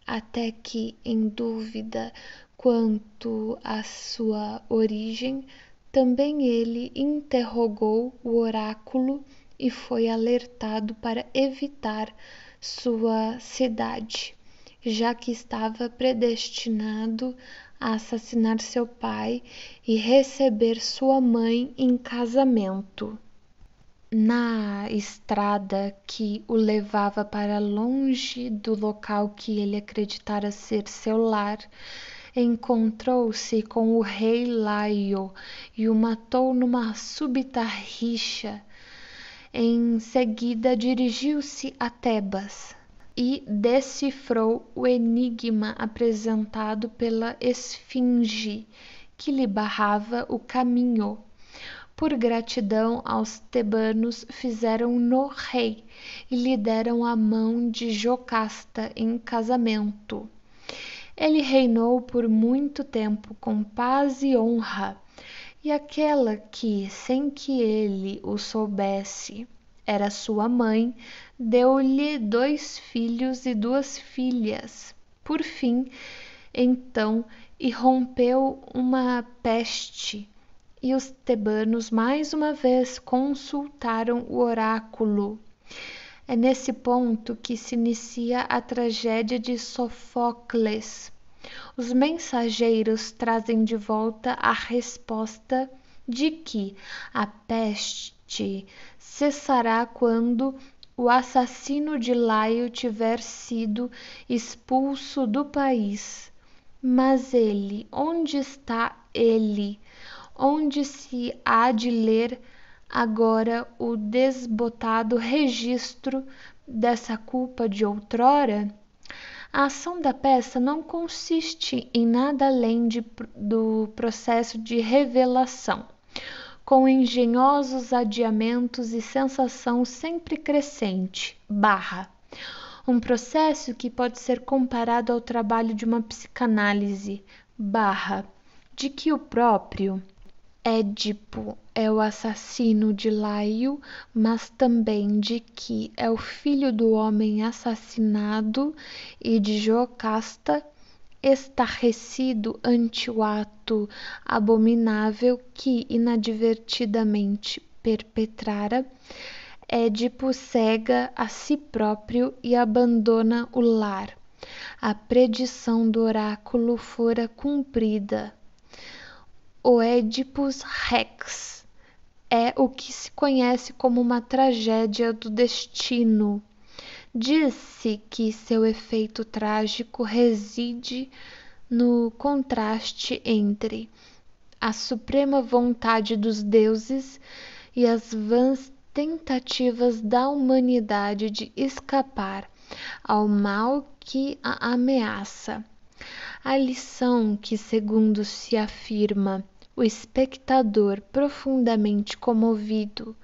até que, em dúvida quanto à sua origem, também ele interrogou o oráculo e foi alertado para evitar sua cidade, já que estava predestinado a assassinar seu pai e receber sua mãe em casamento. Na estrada que o levava para longe do local que ele acreditara ser seu lar, encontrou-se com o rei Laio e o matou numa súbita rixa. Em seguida, dirigiu-se a Tebas e decifrou o enigma apresentado pela esfinge, que lhe barrava o caminho. Por gratidão aos tebanos, fizeram-no rei e lhe deram a mão de Jocasta em casamento. Ele reinou por muito tempo com paz e honra, e aquela que, sem que ele o soubesse, era sua mãe, deu-lhe 2 filhos e 2 filhas. Por fim, então, irrompeu uma peste, e os tebanos mais uma vez consultaram o oráculo. É nesse ponto que se inicia a tragédia de Sofocles. Os mensageiros trazem de volta a resposta de que a peste cessará quando o assassino de Laio tiver sido expulso do país. Mas ele, onde está ele? Onde se há de ler agora o desbotado registro dessa culpa de outrora? A ação da peça não consiste em nada além do processo de revelação, com engenhosos adiamentos e sensação sempre crescente, um processo que pode ser comparado ao trabalho de uma psicanálise, de que o próprio Édipo é o assassino de Laio, mas também de que é o filho do homem assassinado e de Jocasta, estarrecido ante o ato abominável que inadvertidamente perpetrara, Édipo cega a si próprio e abandona o lar. A predição do oráculo fora cumprida. O Oedipus Rex é o que se conhece como uma tragédia do destino. Diz-se que seu efeito trágico reside no contraste entre a suprema vontade dos deuses e as vãs tentativas da humanidade de escapar ao mal que a ameaça. A lição que, segundo se afirma, o espectador profundamente comovido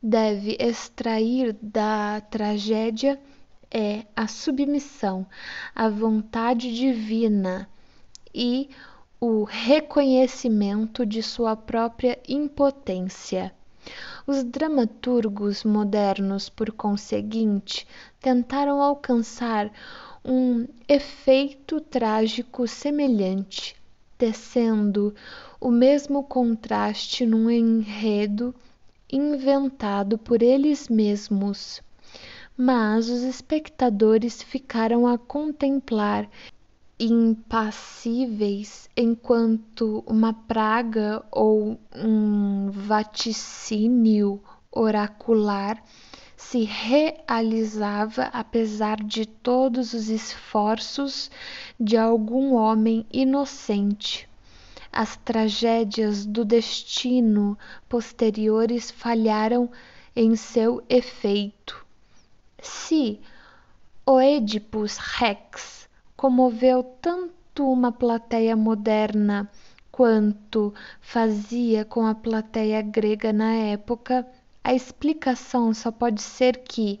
deve extrair da tragédia é a submissão à vontade divina e o reconhecimento de sua própria impotência. Os dramaturgos modernos, por conseguinte, tentaram alcançar um efeito trágico semelhante, tecendo o mesmo contraste num enredo inventado por eles mesmos. Mas os espectadores ficaram a contemplar, impassíveis, enquanto uma praga ou um vaticínio oracular se realizava apesar de todos os esforços de algum homem inocente. As tragédias do destino posteriores falharam em seu efeito. Se Oedipus Rex comoveu tanto uma plateia moderna quanto fazia com a plateia grega na época, A explicação só pode ser que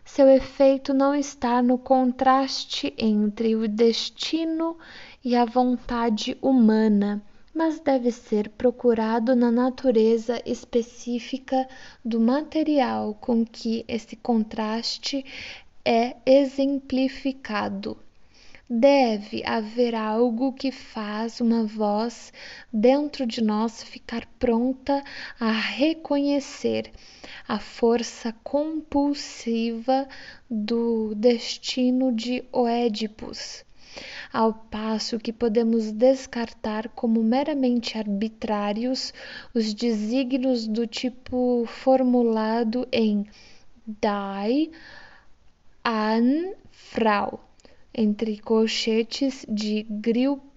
seu efeito não está no contraste entre o destino e a vontade humana, mas deve ser procurado na natureza específica do material com que esse contraste é exemplificado. Deve haver algo que faz uma voz dentro de nós ficar pronta a reconhecer a força compulsiva do destino de Oedipus, ao passo que podemos descartar como meramente arbitrários os desígnios do tipo formulado em Die an Frau, entre colchetes de Grillparzer,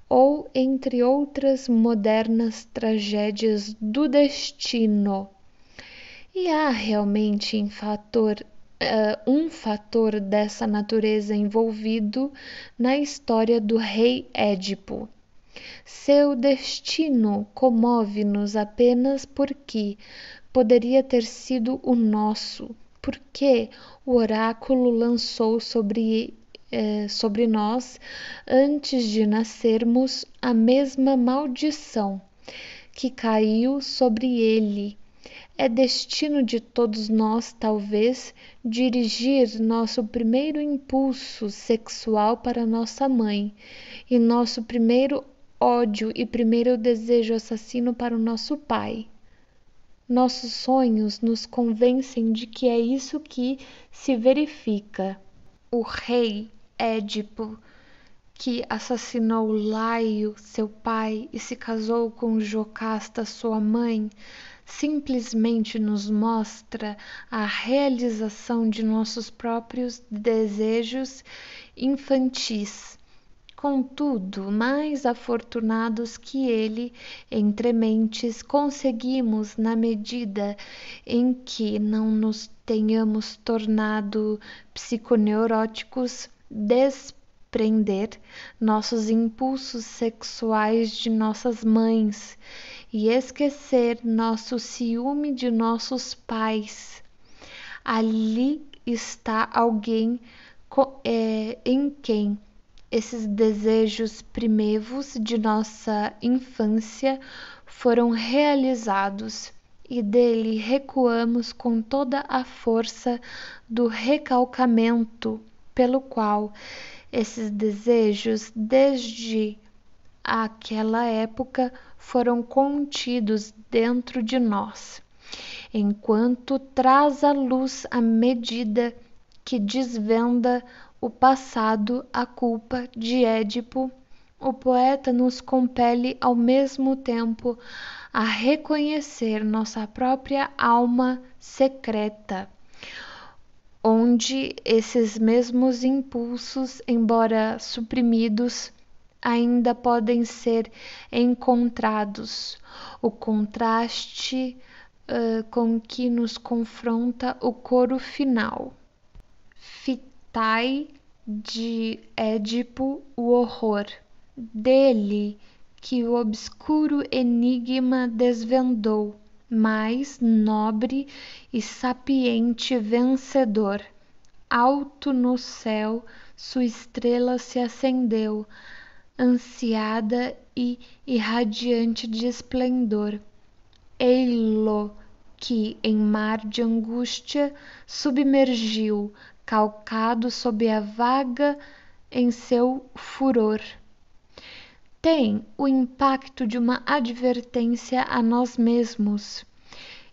ou entre outras modernas tragédias do destino. E há realmente um fator dessa natureza envolvido na história do rei Édipo. Seu destino comove-nos apenas porque poderia ter sido o nosso, porque o oráculo lançou sobre nós, antes de nascermos, a mesma maldição que caiu sobre ele. É destino de todos nós, talvez, dirigir nosso primeiro impulso sexual para nossa mãe, e nosso primeiro ódio e primeiro desejo assassino para o nosso pai. Nossos sonhos nos convencem de que é isso que se verifica. O rei Édipo, que assassinou Laio, seu pai, e se casou com Jocasta, sua mãe, simplesmente nos mostra a realização de nossos próprios desejos infantis. Contudo, mais afortunados que ele, entre mentes, conseguimos, na medida em que não nos tenhamos tornado psiconeuróticos, desprender nossos impulsos sexuais de nossas mães e esquecer nosso ciúme de nossos pais. Ali está alguém em quem esses desejos primevos de nossa infância foram realizados, e dele recuamos com toda a força do recalcamento pelo qual esses desejos, desde aquela época, foram contidos dentro de nós, enquanto traz à luz a medida que desvenda o passado, a culpa de Édipo. O poeta nos compele ao mesmo tempo a reconhecer nossa própria alma secreta, onde esses mesmos impulsos, embora suprimidos, ainda podem ser encontrados. O contraste com que nos confronta o coro final. Fitai de Édipo o horror, dele que o obscuro enigma desvendou, mais nobre e sapiente vencedor. Alto no céu sua estrela se acendeu, ansiada e irradiante de esplendor. Ei-lo que em mar de angústia submergiu, calcado sob a vaga em seu furor. Tem o impacto de uma advertência a nós mesmos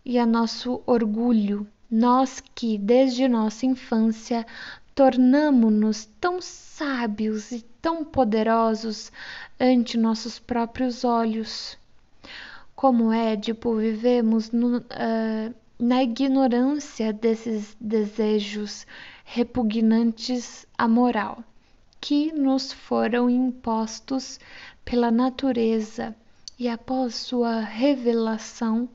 e a nosso orgulho, nós que desde nossa infância tornamo-nos tão sábios e tão poderosos ante nossos próprios olhos. Como Édipo, vivemos na ignorância desses desejos repugnantes à moral, que nos foram impostos pela natureza, e após sua revelação,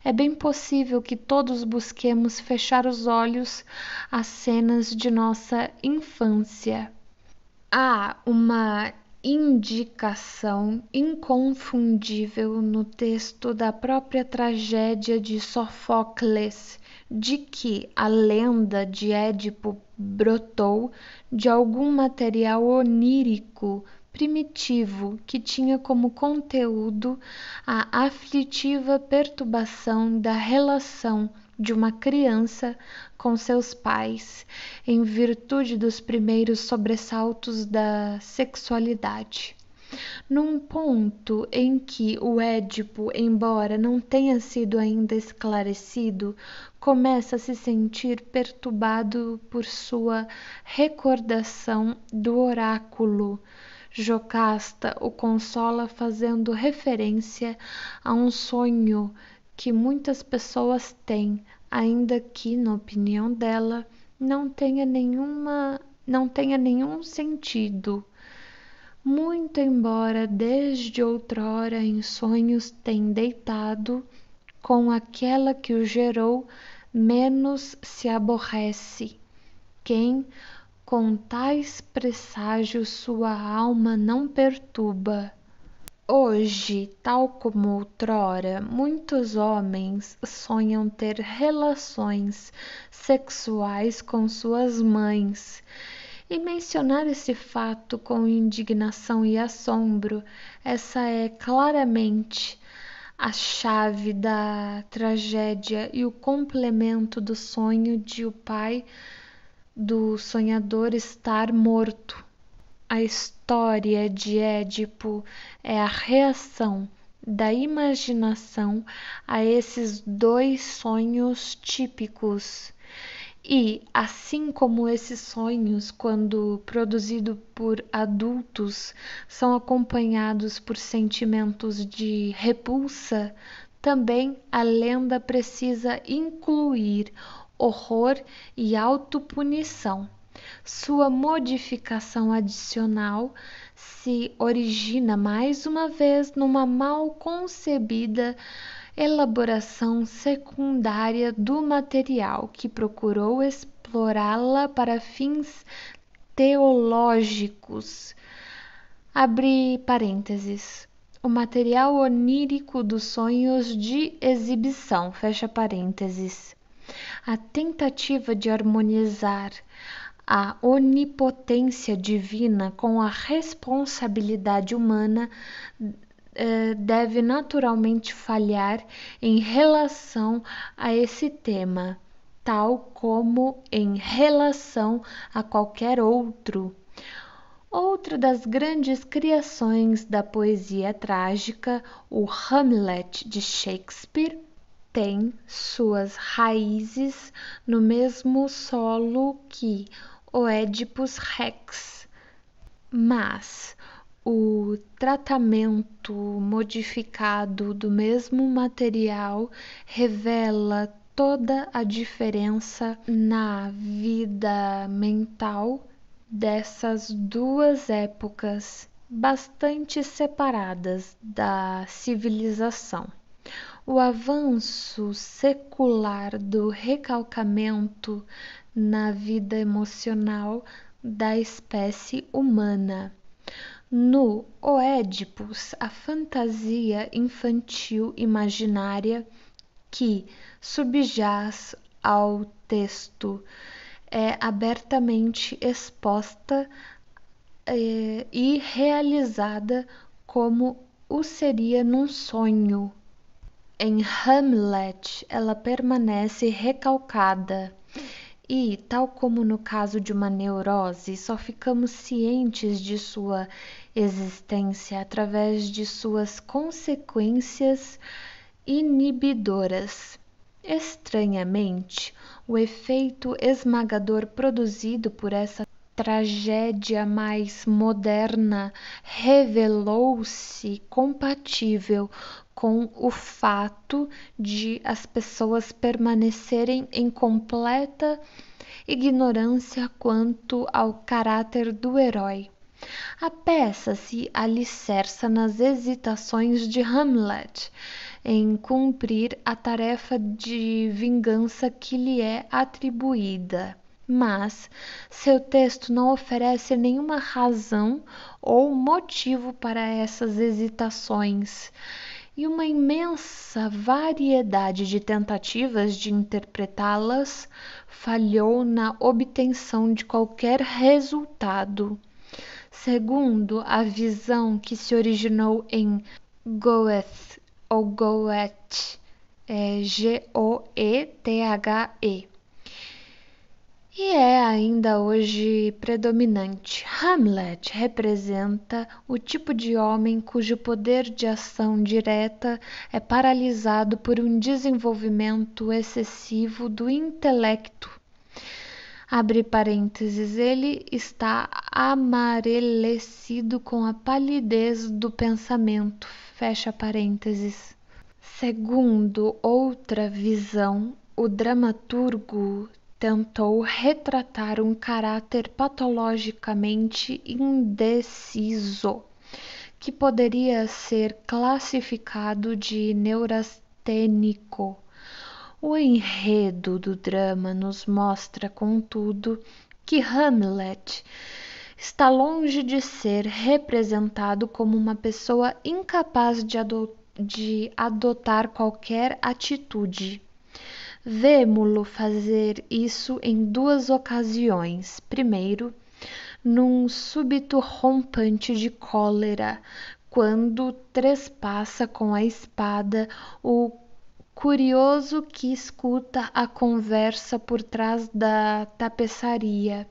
é bem possível que todos busquemos fechar os olhos às cenas de nossa infância. Há uma indicação inconfundível no texto da própria tragédia de Sofocles de que a lenda de Édipo brotou de algum material onírico primitivo que tinha como conteúdo a aflitiva perturbação da relação de uma criança com seus pais, em virtude dos primeiros sobressaltos da sexualidade. Num ponto em que o Édipo, embora não tenha sido ainda esclarecido, começa a se sentir perturbado por sua recordação do oráculo. Jocasta o consola fazendo referência a um sonho que muitas pessoas têm, ainda que, na opinião dela, não tenha nenhum sentido. Muito embora desde outrora em sonhos tem deitado com aquela que o gerou, menos se aborrece. Quem com tais presságios sua alma não perturba. Hoje, tal como outrora, muitos homens sonham ter relações sexuais com suas mães. E mencionar esse fato com indignação e assombro, essa é claramente a chave da tragédia e o complemento do sonho de o pai do sonhador estar morto. A história de Édipo é a reação da imaginação a esses dois sonhos típicos. E, assim como esses sonhos, quando produzidos por adultos, são acompanhados por sentimentos de repulsa, também a lenda precisa incluir horror e autopunição. Sua modificação adicional se origina mais uma vez numa mal concebida elaboração secundária do material que procurou explorá-la para fins teológicos. Abre parênteses. O material onírico dos sonhos de exibição, fecha parênteses. A tentativa de harmonizar a onipotência divina com a responsabilidade humana deve naturalmente falhar em relação a esse tema, tal como em relação a qualquer outro. Outra das grandes criações da poesia trágica, o Hamlet de Shakespeare, tem suas raízes no mesmo solo que o Oedipus Rex, mas o tratamento modificado do mesmo material revela toda a diferença na vida mental dessas duas épocas bastante separadas da civilização. O avanço secular do recalcamento na vida emocional da espécie humana. No Oedipus, a fantasia infantil imaginária que subjaz ao texto é abertamente exposta e realizada como o seria num sonho. Em Hamlet, ela permanece recalcada e, tal como no caso de uma neurose, só ficamos cientes de sua existência através de suas consequências inibidoras. Estranhamente, o efeito esmagador produzido por essa tragédia mais moderna revelou-se compatível com o fato de as pessoas permanecerem em completa ignorância quanto ao caráter do herói. A peça se alicerça nas hesitações de Hamlet em cumprir a tarefa de vingança que lhe é atribuída. mas seu texto não oferece nenhuma razão ou motivo para essas hesitações, e uma imensa variedade de tentativas de interpretá-las falhou na obtenção de qualquer resultado. Segundo a visão que se originou em Goethe, ou Goethe, Goethe, e é ainda hoje predominante. Hamlet representa o tipo de homem cujo poder de ação direta é paralisado por um desenvolvimento excessivo do intelecto. Abre parênteses, ele está amarelecido com a palidez do pensamento, fecha parênteses. Segundo outra visão, o dramaturgo tentou retratar um caráter patologicamente indeciso, que poderia ser classificado de neurastênico. O enredo do drama nos mostra, contudo, que Hamlet está longe de ser representado como uma pessoa incapaz de adotar qualquer atitude. Vemo-lo fazer isso em duas ocasiões. Primeiro, num súbito rompante de cólera, quando trespassa com a espada o curioso que escuta a conversa por trás da tapeçaria.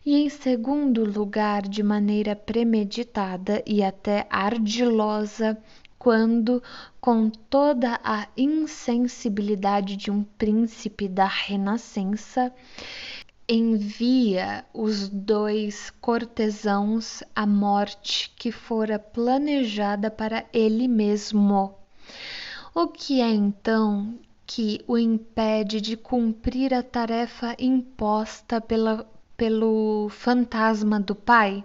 E em segundo lugar, de maneira premeditada e até ardilosa, quando, com toda a insensibilidade de um príncipe da Renascença, envia os dois cortesãos à morte que fora planejada para ele mesmo. O que é então que o impede de cumprir a tarefa imposta pelo fantasma do pai?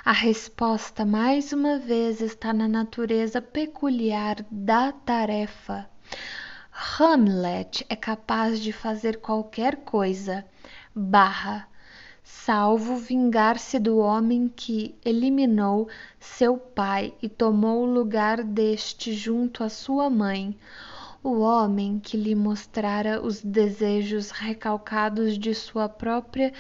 A resposta, mais uma vez, está na natureza peculiar da tarefa. Hamlet é capaz de fazer qualquer coisa, salvo vingar-se do homem que eliminou seu pai e tomou o lugar deste junto à sua mãe, o homem que lhe mostrara os desejos recalcados de sua própria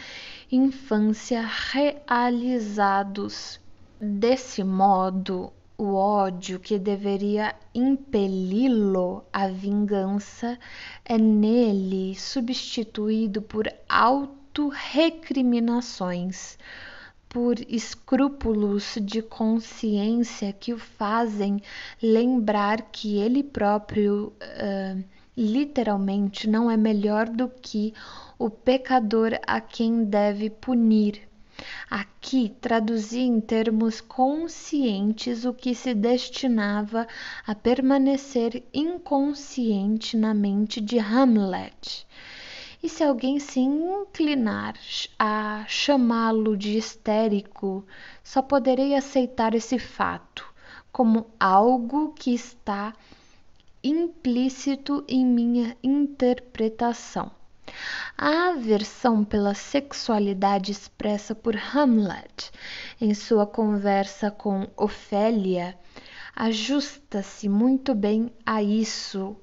infância realizados. Desse modo, o ódio que deveria impeli-lo à vingança é nele substituído por auto-recriminações, por escrúpulos de consciência que o fazem lembrar que ele próprio literalmente não é melhor do que o pecador a quem deve punir. Aqui traduzi em termos conscientes o que se destinava a permanecer inconsciente na mente de Hamlet. E se alguém se inclinar a chamá-lo de histérico, só poderei aceitar esse fato como algo que está implícito em minha interpretação. A aversão pela sexualidade expressa por Hamlet em sua conversa com Ofélia ajusta-se muito bem a isso.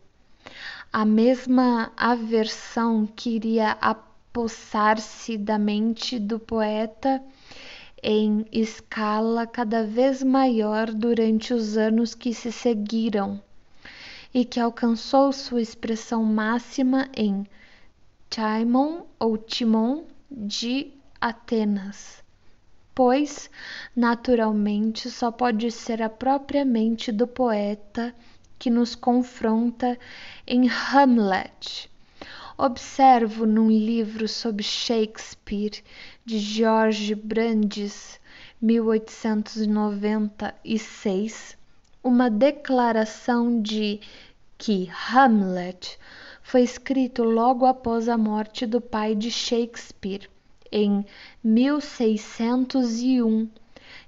A mesma aversão que iria apossar-se da mente do poeta em escala cada vez maior durante os anos que se seguiram e que alcançou sua expressão máxima em Timon ou Timon de Atenas, pois naturalmente só pode ser a própria mente do poeta que nos confronta em Hamlet. Observo num livro sobre Shakespeare de George Brandes, 1896, uma declaração de que Hamlet foi escrito logo após a morte do pai de Shakespeare, em 1601,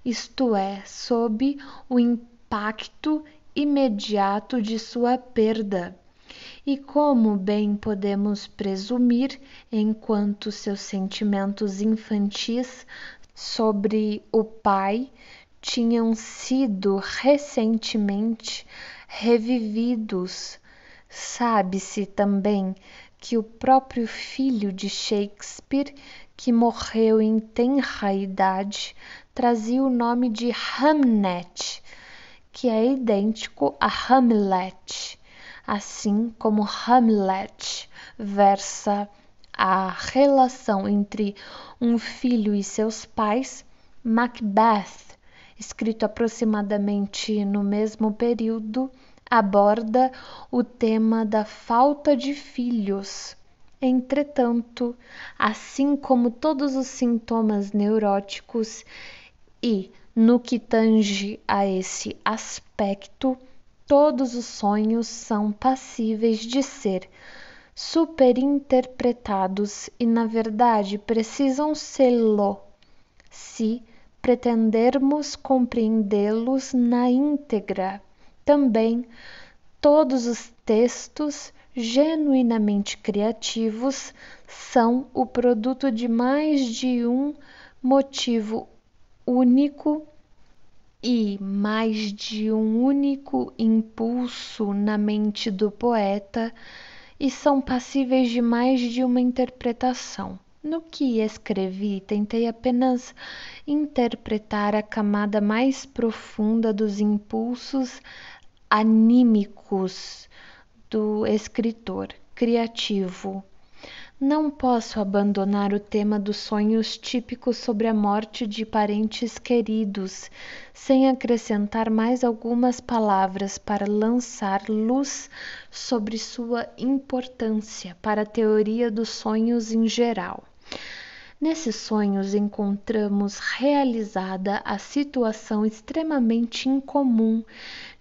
isto é, sob o impacto imediato de sua perda, e, como bem podemos presumir, enquanto seus sentimentos infantis sobre o pai tinham sido recentemente revividos, sabe-se também que o próprio filho de Shakespeare, que morreu em tenra idade, trazia o nome de Hamnet, que é idêntico a Hamlet, assim como Hamlet versa a relação entre um filho e seus pais. Macbeth, escrito aproximadamente no mesmo período, aborda o tema da falta de filhos. Entretanto, assim como todos os sintomas neuróticos e, no que tange a esse aspecto, todos os sonhos são passíveis de ser superinterpretados e, na verdade, precisam sê-lo se pretendermos compreendê-los na íntegra. Também, todos os textos genuinamente criativos são o produto de mais de um motivo único e mais de um único impulso na mente do poeta, e são passíveis de mais de uma interpretação. No que escrevi, tentei apenas interpretar a camada mais profunda dos impulsos anímicos do escritor criativo. Não posso abandonar o tema dos sonhos típicos sobre a morte de parentes queridos, sem acrescentar mais algumas palavras para lançar luz sobre sua importância para a teoria dos sonhos em geral. Nesses sonhos encontramos realizada a situação extremamente incomum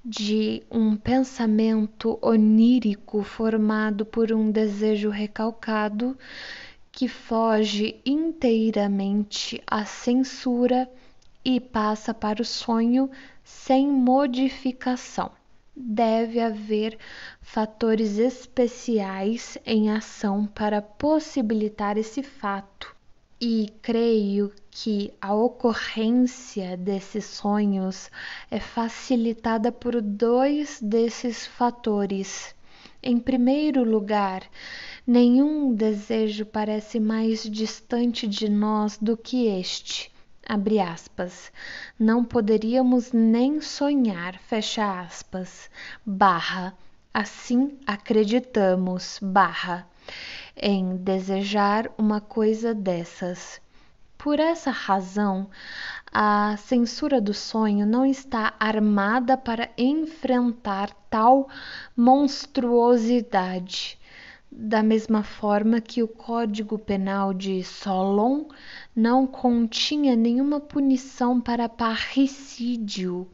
de um pensamento onírico formado por um desejo recalcado que foge inteiramente à censura e passa para o sonho sem modificação. Deve haver fatores especiais em ação para possibilitar esse fato. E creio que a ocorrência desses sonhos é facilitada por dois desses fatores. Em primeiro lugar, nenhum desejo parece mais distante de nós do que este. Abre aspas. Não poderíamos nem sonhar, fecha aspas, barra. Assim acreditamos, barra, em desejar uma coisa dessas. Por essa razão, a censura do sonho não está armada para enfrentar tal monstruosidade. Da mesma forma que o Código Penal de Solon não continha nenhuma punição para parricídio.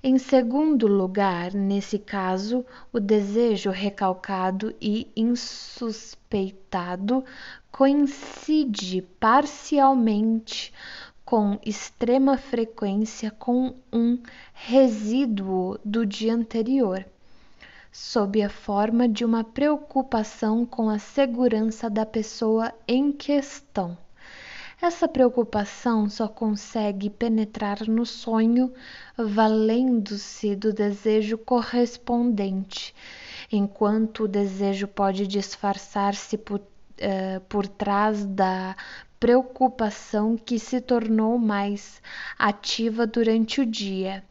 Em segundo lugar, nesse caso, o desejo recalcado e insuspeitado coincide parcialmente, com extrema frequência, com um resíduo do dia anterior, sob a forma de uma preocupação com a segurança da pessoa em questão. Essa preocupação só consegue penetrar no sonho valendo-se do desejo correspondente, enquanto o desejo pode disfarçar-se por trás da preocupação que se tornou mais ativa durante o dia.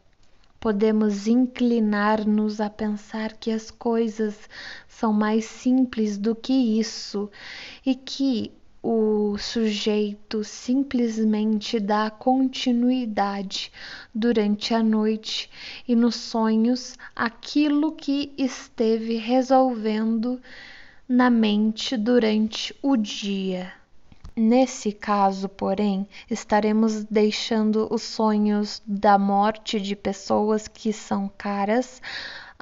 Podemos inclinar-nos a pensar que as coisas são mais simples do que isso e que o sujeito simplesmente dá continuidade durante a noite e nos sonhos aquilo que esteve resolvendo na mente durante o dia. Nesse caso, porém, estaremos deixando os sonhos da morte de pessoas que são caras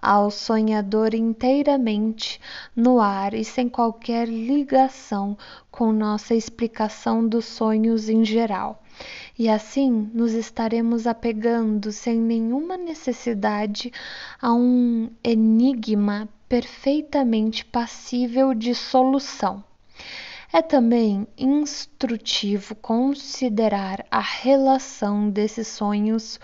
ao sonhador inteiramente no ar e sem qualquer ligação com nossa explicação dos sonhos em geral. E assim nos estaremos apegando sem nenhuma necessidade a um enigma perfeitamente passível de solução. É também instrutivo considerar a relação desses sonhos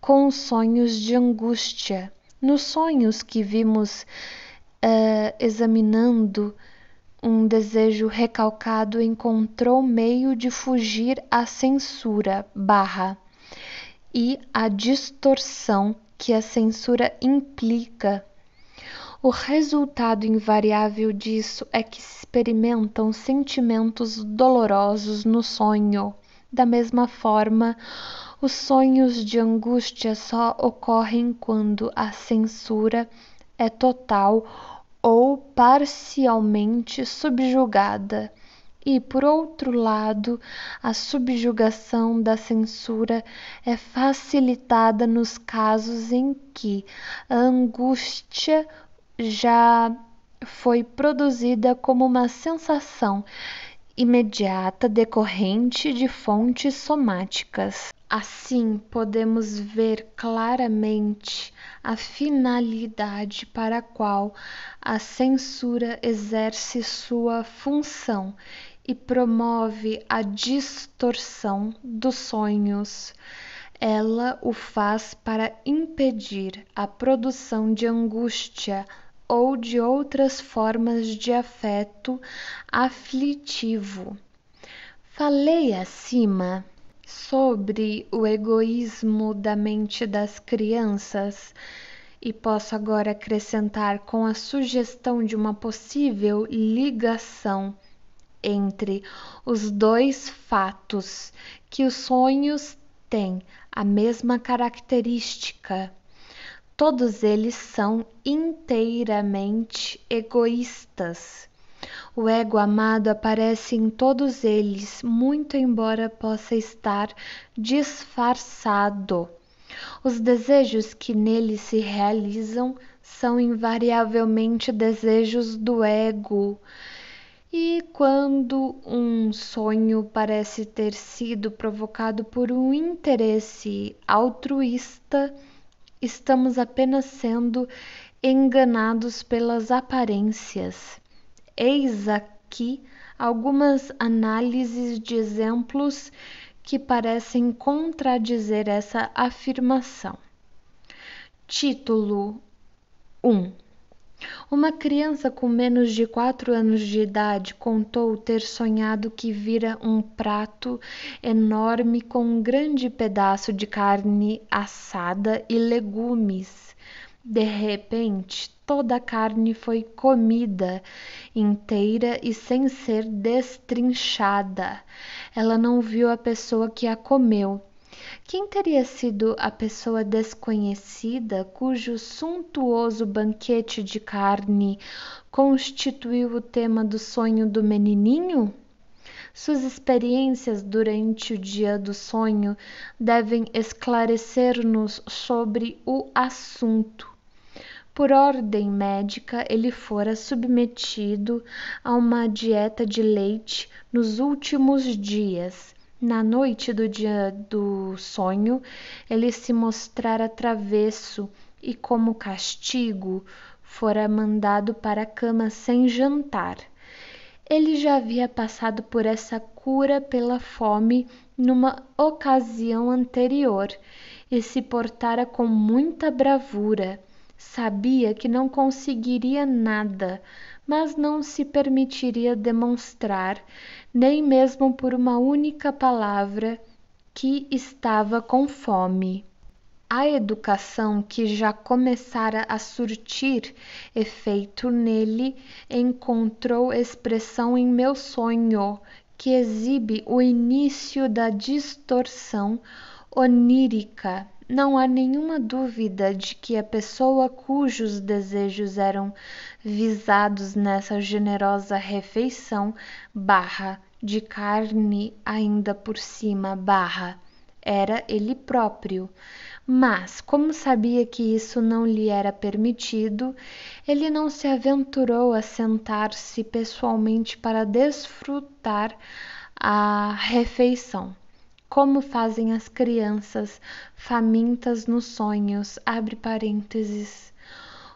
com os sonhos de angústia. Nos sonhos que vimos examinando, um desejo recalcado encontrou meio de fugir à censura e à distorção que a censura implica. O resultado invariável disso é que se experimentam sentimentos dolorosos no sonho. Da mesma forma, os sonhos de angústia só ocorrem quando a censura é total ou parcialmente subjugada. E, por outro lado, a subjugação da censura é facilitada nos casos em que a angústia já foi produzida como uma sensação imediata decorrente de fontes somáticas. Assim, podemos ver claramente a finalidade para a qual a censura exerce sua função e promove a distorção dos sonhos. Ela o faz para impedir a produção de angústia ou de outras formas de afeto aflitivo. Falei acima sobre o egoísmo da mente das crianças e posso agora acrescentar com a sugestão de uma possível ligação entre os dois fatos, que os sonhos têm a mesma característica. Todos eles são inteiramente egoístas. O ego amado aparece em todos eles, muito embora possa estar disfarçado. Os desejos que neles se realizam são invariavelmente desejos do ego. E quando um sonho parece ter sido provocado por um interesse altruísta, estamos apenas sendo enganados pelas aparências. Eis aqui algumas análises de exemplos que parecem contradizer essa afirmação. Título 1. Uma criança com menos de 4 anos de idade contou ter sonhado que vira um prato enorme com um grande pedaço de carne assada e legumes. De repente, toda a carne foi comida inteira e sem ser destrinchada. Ela não viu a pessoa que a comeu. Quem teria sido a pessoa desconhecida cujo suntuoso banquete de carne constituiu o tema do sonho do menininho? Suas experiências durante o dia do sonho devem esclarecer-nos sobre o assunto. Por ordem médica, ele fora submetido a uma dieta de leite nos últimos dias. Na noite do dia do sonho, ele se mostrara travesso e, como castigo, fora mandado para a cama sem jantar. Ele já havia passado por essa cura pela fome numa ocasião anterior e se portara com muita bravura. Sabia que não conseguiria nada, mas não se permitiria demonstrar, nem mesmo por uma única palavra, que estava com fome. A educação que já começara a surtir efeito nele encontrou expressão em meu sonho, que exibe o início da distorção onírica. Não há nenhuma dúvida de que a pessoa cujos desejos eram visados nessa generosa refeição de carne ainda por cima era ele próprio. Mas, como sabia que isso não lhe era permitido, ele não se aventurou a sentar-se pessoalmente para desfrutar a refeição, como fazem as crianças famintas nos sonhos, abre parênteses.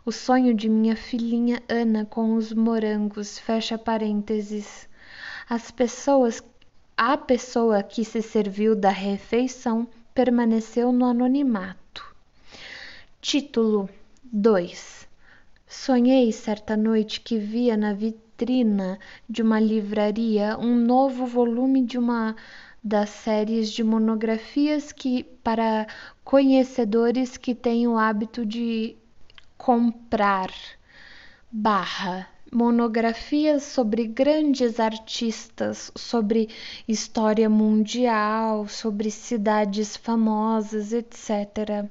O sonho de minha filhinha Ana com os morangos, fecha parênteses. A pessoa que se serviu da refeição permaneceu no anonimato. Título 2. Sonhei certa noite que via na vitrina de uma livraria um novo volume de uma das séries de monografias que para conhecedores que têm o hábito de comprar monografias sobre grandes artistas, sobre história mundial, sobre cidades famosas, etc.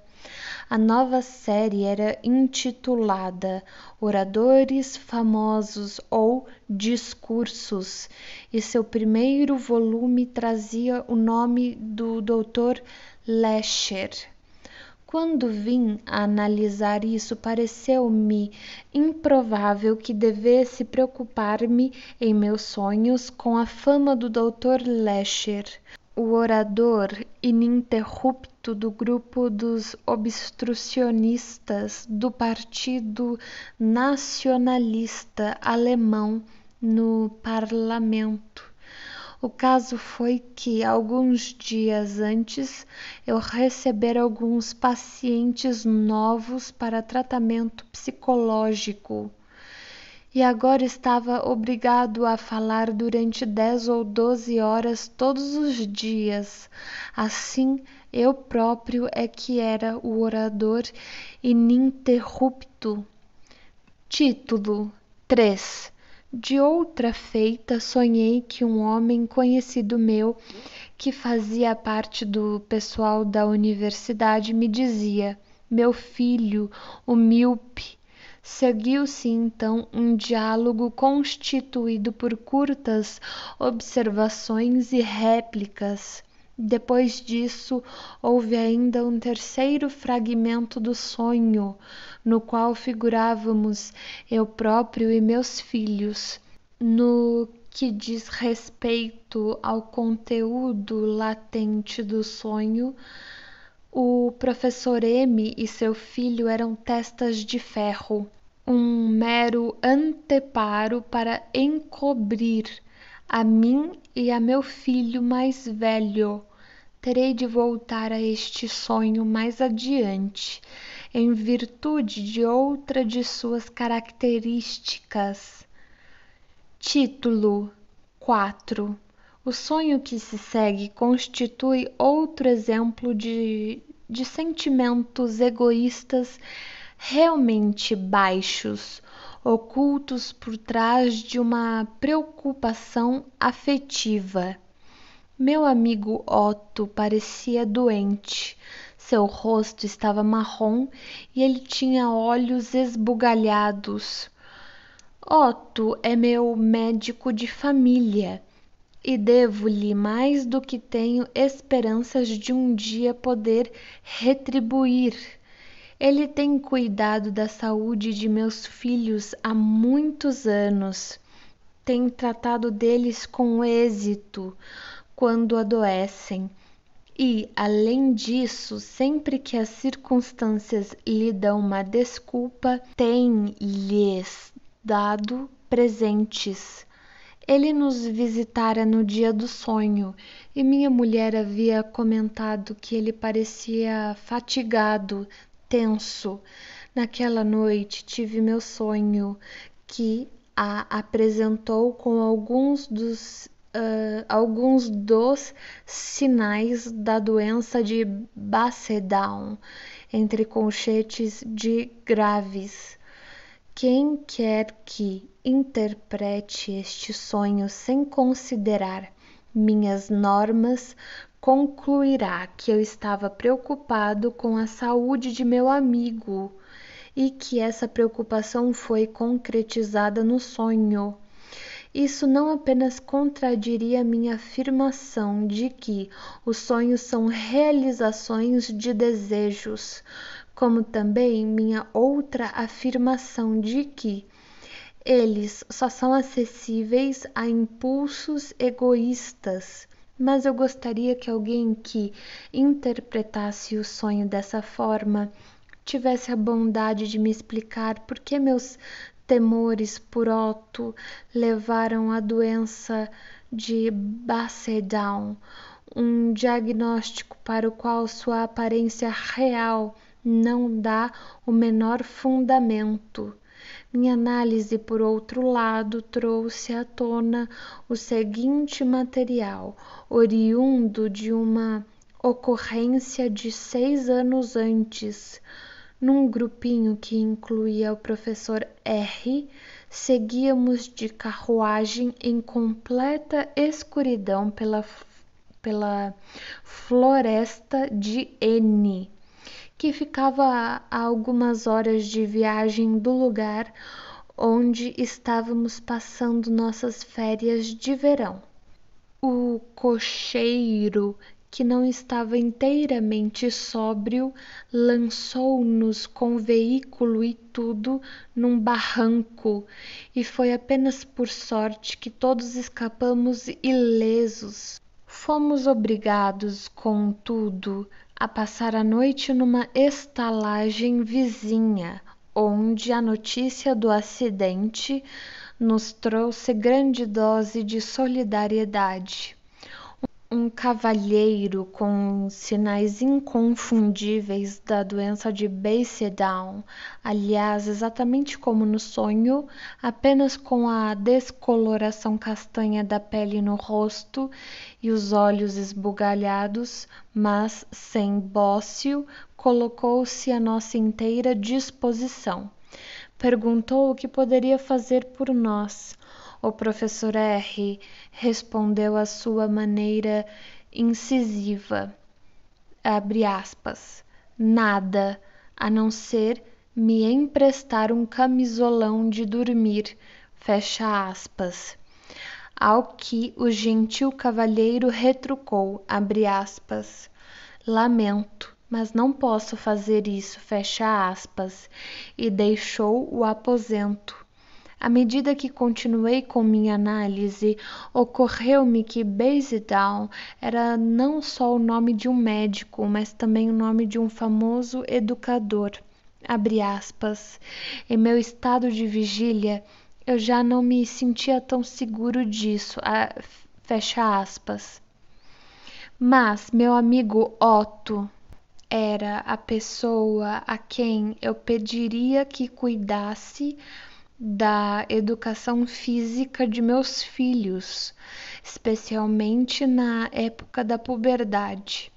A nova série era intitulada Oradores Famosos ou Discursos, e seu primeiro volume trazia o nome do Dr. Lesher. Quando vim a analisar isso, pareceu-me improvável que devesse preocupar-me em meus sonhos com a fama do Dr. Lesher, o orador ininterrupto do grupo dos obstrucionistas do Partido Nacionalista Alemão no parlamento. O caso foi que, alguns dias antes, eu recebera alguns pacientes novos para tratamento psicológico e agora estava obrigado a falar durante 10 ou 12 horas todos os dias. Assim, eu próprio é que era o orador ininterrupto. Título 3. De outra feita, sonhei que um homem conhecido meu, que fazia parte do pessoal da universidade, me dizia: meu filho, o míope. Seguiu-se então um diálogo constituído por curtas observações e réplicas. Depois disso, houve ainda um terceiro fragmento do sonho, no qual figurávamos eu próprio e meus filhos. No que diz respeito ao conteúdo latente do sonho, o professor M e seu filho eram testas de ferro, um mero anteparo para encobrir a mim e a meu filho mais velho. Terei de voltar a este sonho mais adiante, em virtude de outra de suas características. Título 4. O sonho que se segue constitui outro exemplo de sentimentos egoístas realmente baixos, ocultos por trás de uma preocupação afetiva. Meu amigo Otto parecia doente. Seu rosto estava marrom e ele tinha olhos esbugalhados. Otto é meu médico de família e devo-lhe mais do que tenho esperanças de um dia poder retribuir. Ele tem cuidado da saúde de meus filhos há muitos anos. Tem tratado deles com êxito quando adoecem. E, além disso, sempre que as circunstâncias lhe dão uma desculpa, tem-lhes dado presentes. Ele nos visitara no dia do sonho e minha mulher havia comentado que ele parecia fatigado, tenso. Naquela noite tive meu sonho, que a apresentou com alguns dos sinais da doença de Basset-Down, entre colchetes de Graves. Quem quer que interprete este sonho sem considerar minhas normas, concluirá que eu estava preocupado com a saúde de meu amigo e que essa preocupação foi concretizada no sonho. Isso não apenas contradiria minha afirmação de que os sonhos são realizações de desejos, como também minha outra afirmação de que eles só são acessíveis a impulsos egoístas. Mas eu gostaria que alguém que interpretasse o sonho dessa forma tivesse a bondade de me explicar por que meus temores por Otto levaram à doença de Basset-Down, um diagnóstico para o qual sua aparência real não dá o menor fundamento. Minha análise, por outro lado, trouxe à tona o seguinte material, oriundo de uma ocorrência de 6 anos antes. Num grupinho que incluía o professor R, seguíamos de carruagem em completa escuridão pela floresta de N, que ficava a algumas horas de viagem do lugar onde estávamos passando nossas férias de verão. O cocheiro, que não estava inteiramente sóbrio, lançou-nos com veículo e tudo num barranco, e foi apenas por sorte que todos escapamos ilesos. Fomos obrigados, contudo, a passar a noite numa estalagem vizinha, onde a notícia do acidente nos trouxe grande dose de solidariedade. Um cavalheiro com sinais inconfundíveis da doença de Basset-Down, aliás, exatamente como no sonho, apenas com a descoloração castanha da pele no rosto e os olhos esbugalhados, mas sem bócio, colocou-se à nossa inteira disposição. Perguntou o que poderia fazer por nós. O professor R respondeu à sua maneira incisiva, abre aspas, nada, a não ser me emprestar um camisolão de dormir, fecha aspas. Ao que o gentil cavalheiro retrucou, abre aspas, lamento, mas não posso fazer isso, fecha aspas, e deixou o aposento. À medida que continuei com minha análise, ocorreu-me que Basset-Down era não só o nome de um médico, mas também o nome de um famoso educador. Abre aspas. Em meu estado de vigília, eu já não me sentia tão seguro disso. Fecha aspas. Mas meu amigo Otto era a pessoa a quem eu pediria que cuidasse da educação física de meus filhos, especialmente na época da puberdade.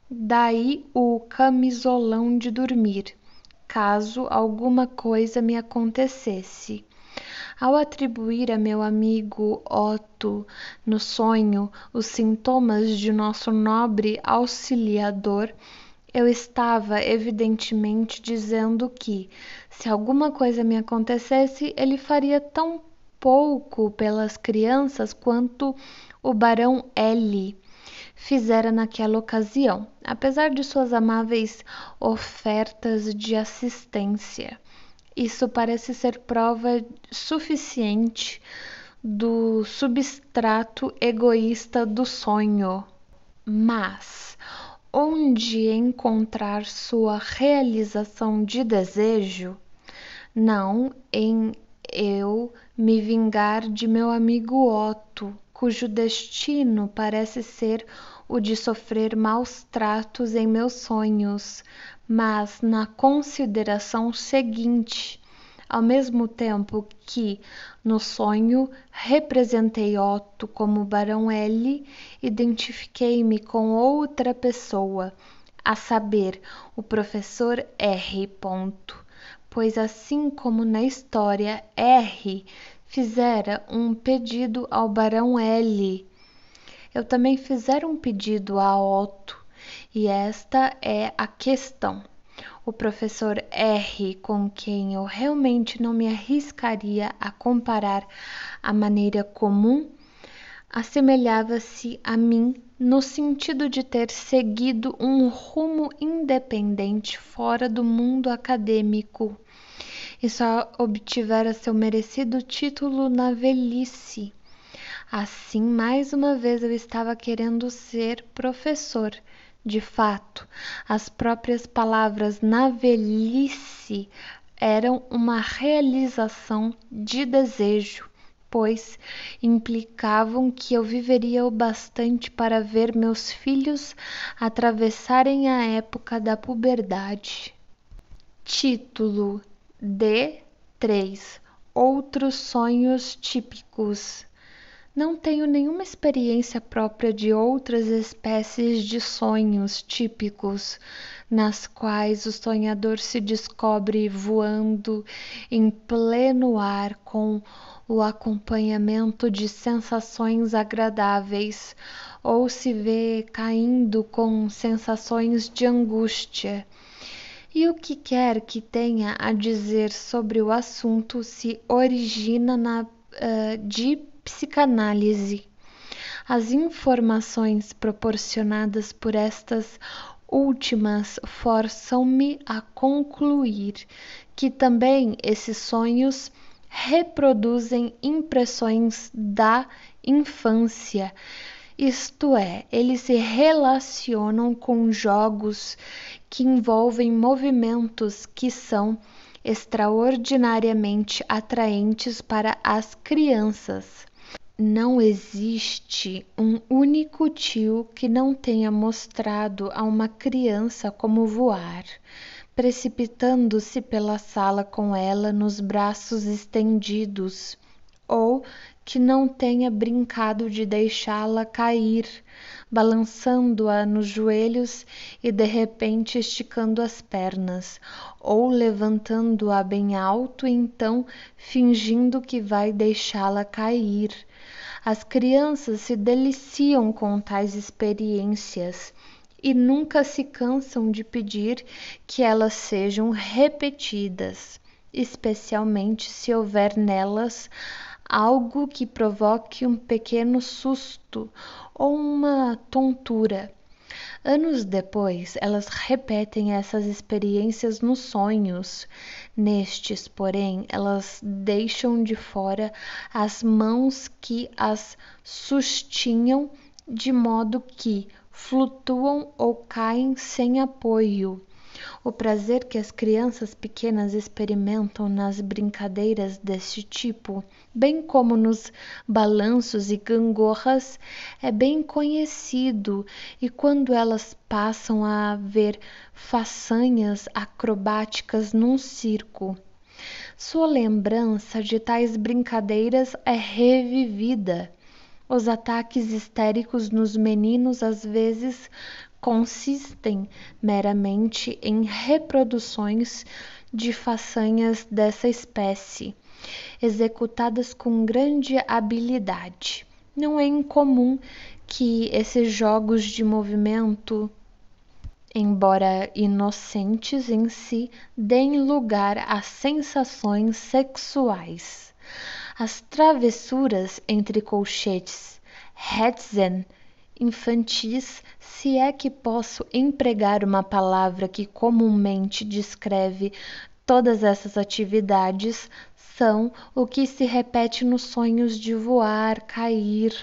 Daí o camisolão de dormir, caso alguma coisa me acontecesse. Ao atribuir a meu amigo Otto, no sonho, os sintomas de nosso nobre auxiliador, eu estava evidentemente dizendo que, se alguma coisa me acontecesse, ele faria tão pouco pelas crianças quanto o barão L fizera naquela ocasião, apesar de suas amáveis ofertas de assistência. Isso parece ser prova suficiente do substrato egoísta do sonho. Mas onde encontrar sua realização de desejo? Não em eu me vingar de meu amigo Otto, cujo destino parece ser o de sofrer maus tratos em meus sonhos, mas na consideração seguinte. Ao mesmo tempo que, no sonho, representei Otto como Barão L, identifiquei-me com outra pessoa, a saber, o professor R. Pois assim como na história, R fizera um pedido ao Barão L, eu também fizera um pedido a Otto, e esta é a questão. O professor R, com quem eu realmente não me arriscaria a comparar a maneira comum, assemelhava-se a mim no sentido de ter seguido um rumo independente fora do mundo acadêmico e só obtivera seu merecido título na velhice. Assim, mais uma vez eu estava querendo ser professor, De fato, as próprias palavras na velhice eram uma realização de desejo, pois implicavam que eu viveria o bastante para ver meus filhos atravessarem a época da puberdade. Título D3. Outros sonhos típicos. Não tenho nenhuma experiência própria de outras espécies de sonhos típicos, nas quais o sonhador se descobre voando em pleno ar com o acompanhamento de sensações agradáveis, ou se vê caindo com sensações de angústia. E o que quer que tenha a dizer sobre o assunto se origina de psicanálise. As informações proporcionadas por estas últimas forçam-me a concluir que também esses sonhos reproduzem impressões da infância, isto é, eles se relacionam com jogos que envolvem movimentos que são extraordinariamente atraentes para as crianças. Não existe um único tio que não tenha mostrado a uma criança como voar, precipitando-se pela sala com ela nos braços estendidos, ou que não tenha brincado de deixá-la cair, balançando-a nos joelhos e de repente esticando as pernas, ou levantando-a bem alto e então fingindo que vai deixá-la cair. As crianças se deliciam com tais experiências e nunca se cansam de pedir que elas sejam repetidas, especialmente se houver nelas algo que provoque um pequeno susto ou uma tontura. Anos depois, elas repetem essas experiências nos sonhos. Nestes, porém, elas deixam de fora as mãos que as sustinham, de modo que flutuam ou caem sem apoio. O prazer que as crianças pequenas experimentam nas brincadeiras deste tipo, bem como nos balanços e gangorras, é bem conhecido, e quando elas passam a ver façanhas acrobáticas num circo, sua lembrança de tais brincadeiras é revivida. Os ataques histéricos nos meninos às vezes consistem meramente em reproduções de façanhas dessa espécie, executadas com grande habilidade. Não é incomum que esses jogos de movimento, embora inocentes em si, deem lugar a sensações sexuais. As travessuras entre colchetes, Herzen, infantis, se é que posso empregar uma palavra que comumente descreve todas essas atividades, são o que se repete nos sonhos de voar, cair,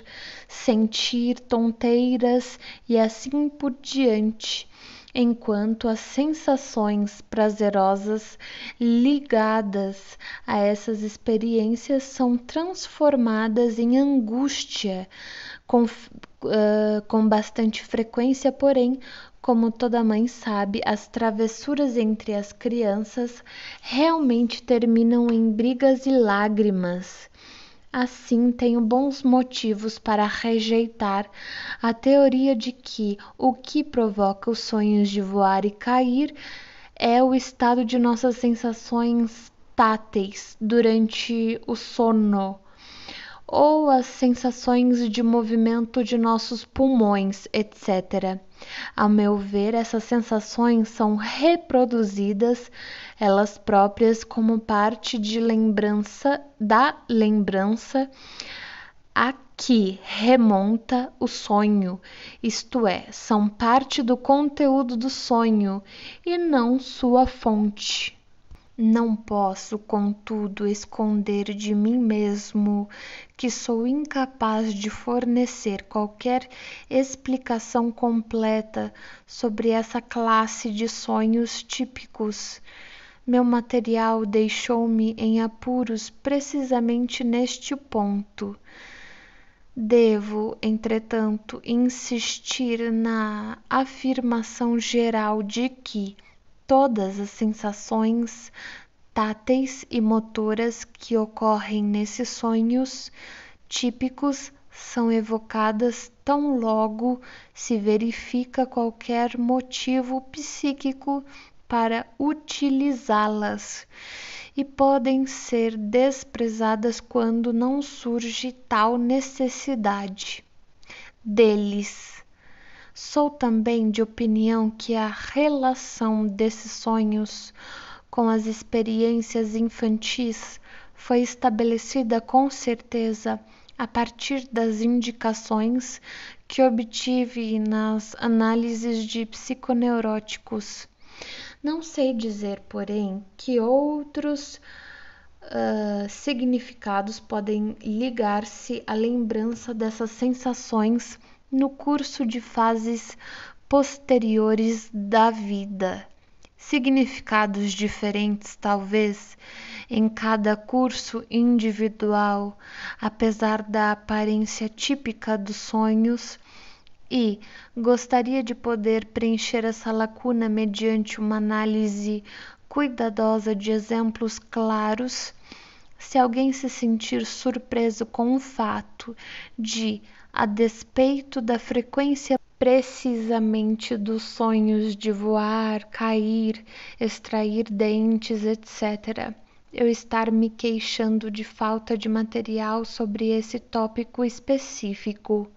sentir tonteiras e assim por diante, enquanto as sensações prazerosas ligadas a essas experiências são transformadas em angústia, com bastante frequência, porém, como toda mãe sabe, as travessuras entre as crianças realmente terminam em brigas e lágrimas. Assim, tenho bons motivos para rejeitar a teoria de que o que provoca os sonhos de voar e cair é o estado de nossas sensações táteis durante o sono, ou as sensações de movimento de nossos pulmões, etc. Ao meu ver, essas sensações são reproduzidas elas próprias como parte da lembrança a que remonta o sonho, isto é, são parte do conteúdo do sonho e não sua fonte. Não posso, contudo, esconder de mim mesmo que sou incapaz de fornecer qualquer explicação completa sobre essa classe de sonhos típicos. Meu material deixou-me em apuros precisamente neste ponto. Devo, entretanto, insistir na afirmação geral de que todas as sensações táteis e motoras que ocorrem nesses sonhos típicos são evocadas tão logo se verifica qualquer motivo psíquico para utilizá-las e podem ser desprezadas quando não surge tal necessidade deles. Sou também de opinião que a relação desses sonhos com as experiências infantis foi estabelecida com certeza a partir das indicações que obtive nas análises de psiconeuróticos. Não sei dizer, porém, que outros significados podem ligar-se à lembrança dessas sensações no curso de fases posteriores da vida. Significados diferentes, talvez, em cada curso individual, apesar da aparência típica dos sonhos, e gostaria de poder preencher essa lacuna mediante uma análise cuidadosa de exemplos claros. Se alguém se sentir surpreso com o fato de, a despeito da frequência precisamente dos sonhos de voar, cair, extrair dentes, etc., eu estar me queixando de falta de material sobre esse tópico específico,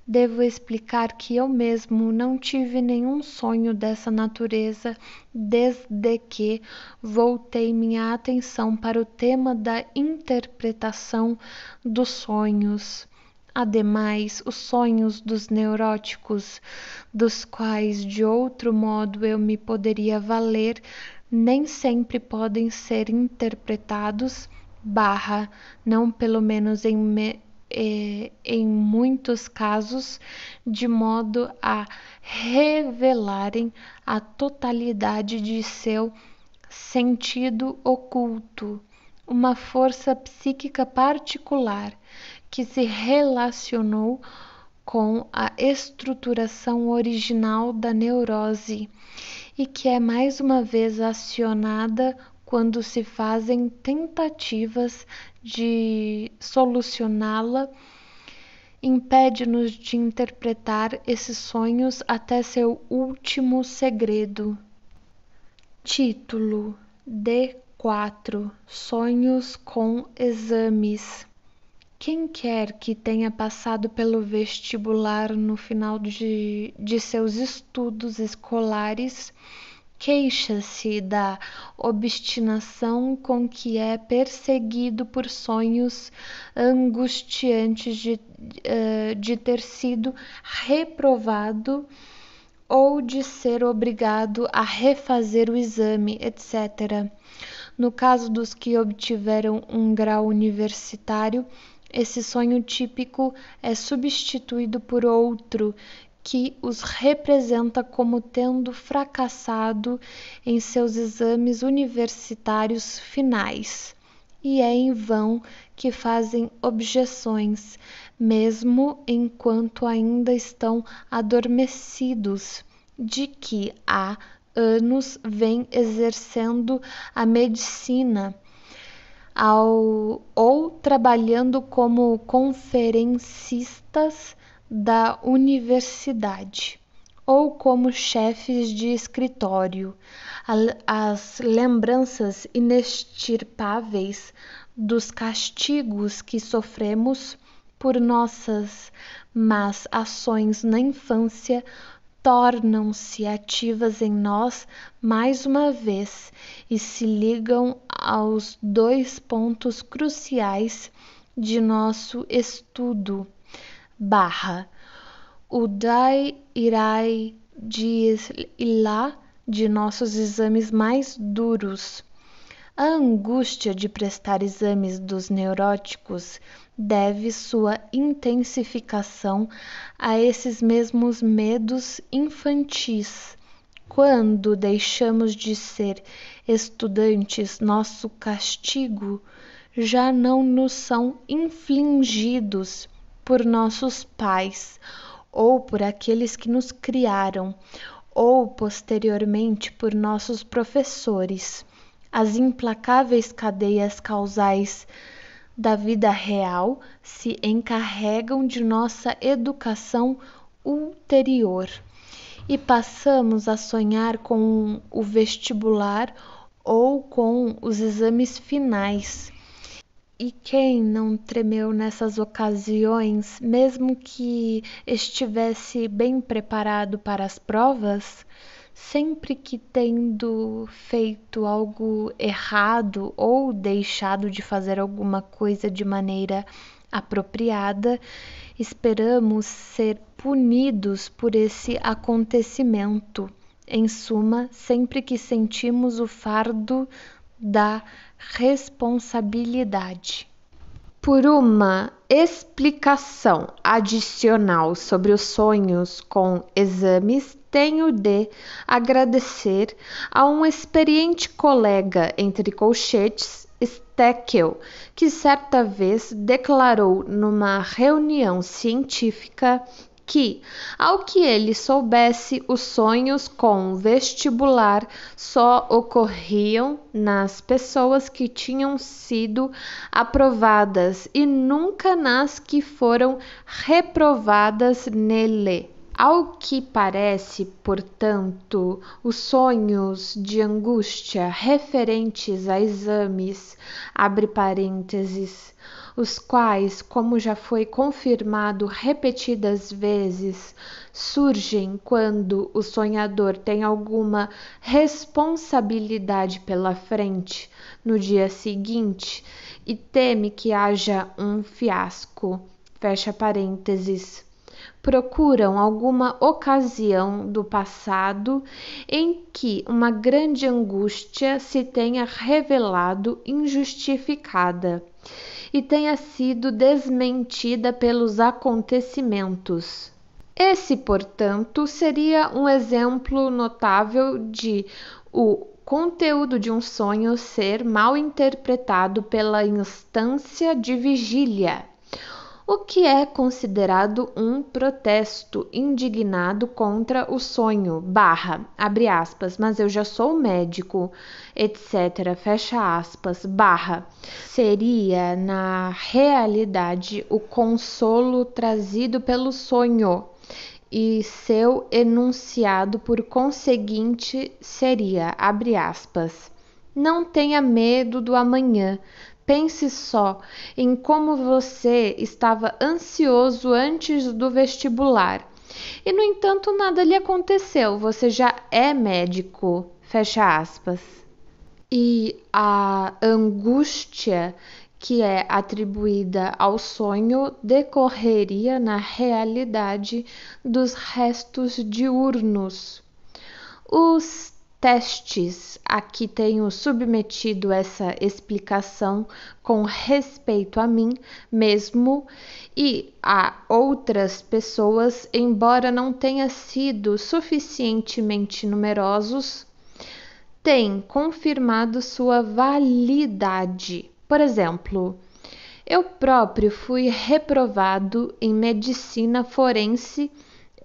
devo explicar que eu mesmo não tive nenhum sonho dessa natureza desde que voltei minha atenção para o tema da interpretação dos sonhos. Ademais, os sonhos dos neuróticos, dos quais de outro modo eu me poderia valer, nem sempre podem ser interpretados, não pelo menos em muitos casos, de modo a revelarem a totalidade de seu sentido oculto, uma força psíquica particular que se relacionou com a estruturação original da neurose e que é mais uma vez acionada quando se fazem tentativas de solucioná-la, impede-nos de interpretar esses sonhos até seu último segredo. Título D4 Sonhos com exames. Quem quer que tenha passado pelo vestibular no final de seus estudos escolares queixa-se da obstinação com que é perseguido por sonhos angustiantes de ter sido reprovado ou de ser obrigado a refazer o exame, etc. No caso dos que obtiveram um grau universitário, esse sonho típico é substituído por outro que os representa como tendo fracassado em seus exames universitários finais. E é em vão que fazem objeções, mesmo enquanto ainda estão adormecidos, de que há anos vêm exercendo a medicina ou trabalhando como conferencistas da universidade ou como chefes de escritório. As lembranças inextirpáveis dos castigos que sofremos por nossas más ações na infância tornam-se ativas em nós mais uma vez e se ligam aos dois pontos cruciais de nosso estudo. O Dai-Irai de nossos exames mais duros. A angústia de prestar exames dos neuróticos deve sua intensificação a esses mesmos medos infantis. Quando deixamos de ser estudantes, nosso castigo já não nos são infligidos por nossos pais ou por aqueles que nos criaram, ou posteriormente por nossos professores. As implacáveis cadeias causais da vida real se encarregam de nossa educação ulterior e passamos a sonhar com o vestibular ou com os exames finais. E quem não tremeu nessas ocasiões, mesmo que estivesse bem preparado para as provas? Sempre que tendo feito algo errado ou deixado de fazer alguma coisa de maneira apropriada, esperamos ser punidos por esse acontecimento. Em suma, sempre que sentimos o fardo da responsabilidade. Por uma explicação adicional sobre os sonhos com exames, tenho de agradecer a um experiente colega, entre colchetes, Steckel, que certa vez declarou numa reunião científica que, ao que ele soubesse, os sonhos com vestibular só ocorriam nas pessoas que tinham sido aprovadas e nunca nas que foram reprovadas nele. Ao que parece, portanto, os sonhos de angústia referentes a exames, abre parênteses, os quais, como já foi confirmado repetidas vezes, surgem quando o sonhador tem alguma responsabilidade pela frente no dia seguinte e teme que haja um fiasco, fecha parênteses. Procuram alguma ocasião do passado em que uma grande angústia se tenha revelado injustificada e tenha sido desmentida pelos acontecimentos. Esse, portanto, seria um exemplo notável de o conteúdo de um sonho ser mal interpretado pela instância de vigília, o que é considerado um protesto indignado contra o sonho, abre aspas, mas eu já sou médico, etc., fecha aspas, seria, na realidade, o consolo trazido pelo sonho, e seu enunciado, por conseguinte, seria, abre aspas, não tenha medo do amanhã. Pense só em como você estava ansioso antes do vestibular. E, no entanto, nada lhe aconteceu. Você já é médico. Fecha aspas. E a angústia que é atribuída ao sonho decorreria na realidade dos restos diurnos. Os testes a que tenho submetido essa explicação com respeito a mim mesmo e a outras pessoas, embora não tenham sido suficientemente numerosos, têm confirmado sua validade. Por exemplo, eu próprio fui reprovado em medicina forense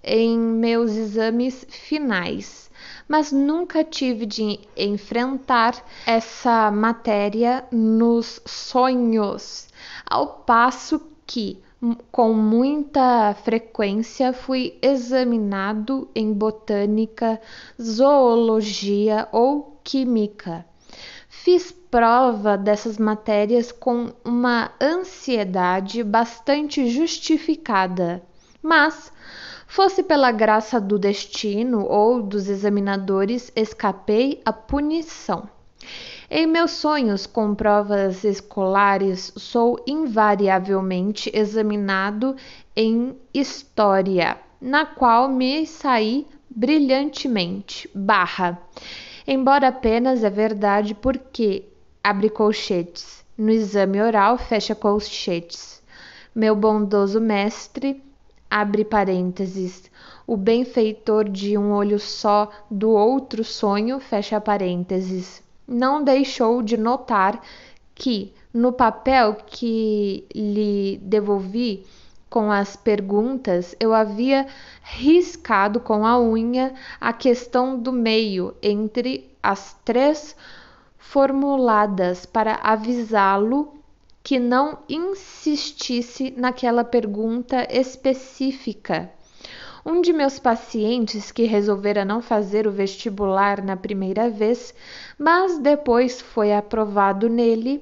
em meus exames finais, mas nunca tive de enfrentar essa matéria nos sonhos, ao passo que, com muita frequência, fui examinado em botânica, zoologia ou química. Fiz prova dessas matérias com uma ansiedade bastante justificada, mas, fosse pela graça do destino ou dos examinadores, escapei à punição. Em meus sonhos com provas escolares, sou invariavelmente examinado em história, na qual me saí brilhantemente, embora apenas é verdade porque abre colchetes. No exame oral, fecha colchetes. Meu bondoso mestre, abre parênteses. O benfeitor de um olho só do outro sonho, fecha parênteses. Não deixou de notar que, no papel que lhe devolvi com as perguntas, eu havia riscado com a unha a questão do meio entre as 3 formuladas para avisá-lo que não insistisse naquela pergunta específica. Um de meus pacientes que resolvera não fazer o vestibular na primeira vez, mas depois foi aprovado nele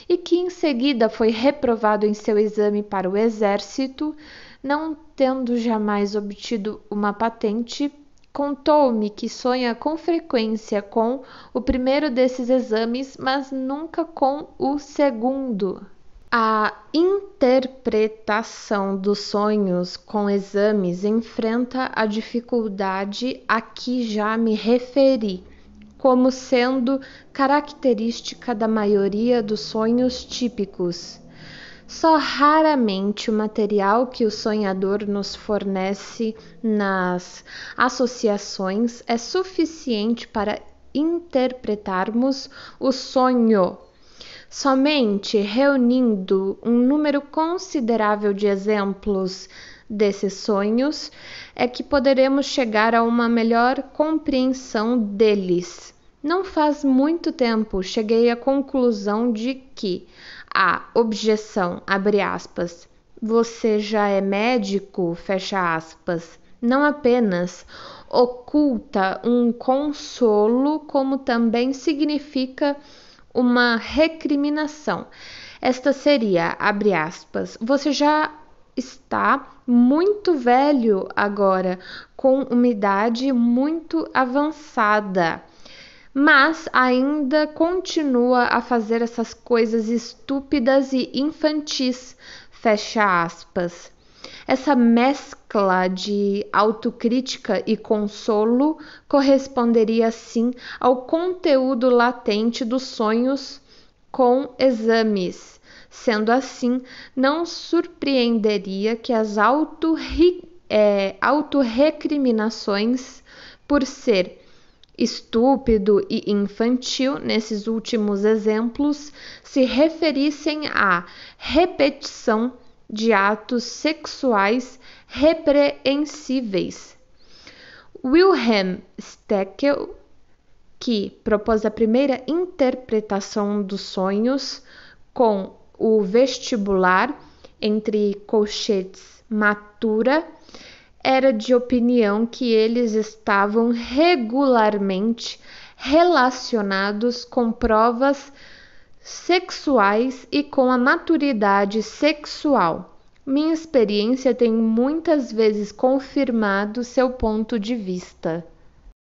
e que em seguida foi reprovado em seu exame para o exército, não tendo jamais obtido uma patente, contou-me que sonha com frequência com o primeiro desses exames, mas nunca com o segundo. A interpretação dos sonhos com exames enfrenta a dificuldade a que já me referi, como sendo característica da maioria dos sonhos típicos. Só raramente o material que o sonhador nos fornece nas associações é suficiente para interpretarmos o sonho. Somente reunindo um número considerável de exemplos desses sonhos é que poderemos chegar a uma melhor compreensão deles. Não faz muito tempo cheguei à conclusão de que a objeção, abre aspas, você já é médico, fecha aspas, não apenas oculta um consolo, como também significa uma recriminação. Esta seria, abre aspas, você já está muito velho agora, com uma idade muito avançada, mas ainda continua a fazer essas coisas estúpidas e infantis, fecha aspas. Essa mescla de autocrítica e consolo corresponderia assim ao conteúdo latente dos sonhos com exames. Sendo assim, não surpreenderia que as autorrecriminações, por ser estúpido e infantil nesses últimos exemplos, se referissem à repetição de atos sexuais repreensíveis. Wilhelm Steckel, que propôs a primeira interpretação dos sonhos com o vestibular, entre colchetes matura, era de opinião que eles estavam regularmente relacionados com provas sexuais e com a maturidade sexual. Minha experiência tem muitas vezes confirmado seu ponto de vista.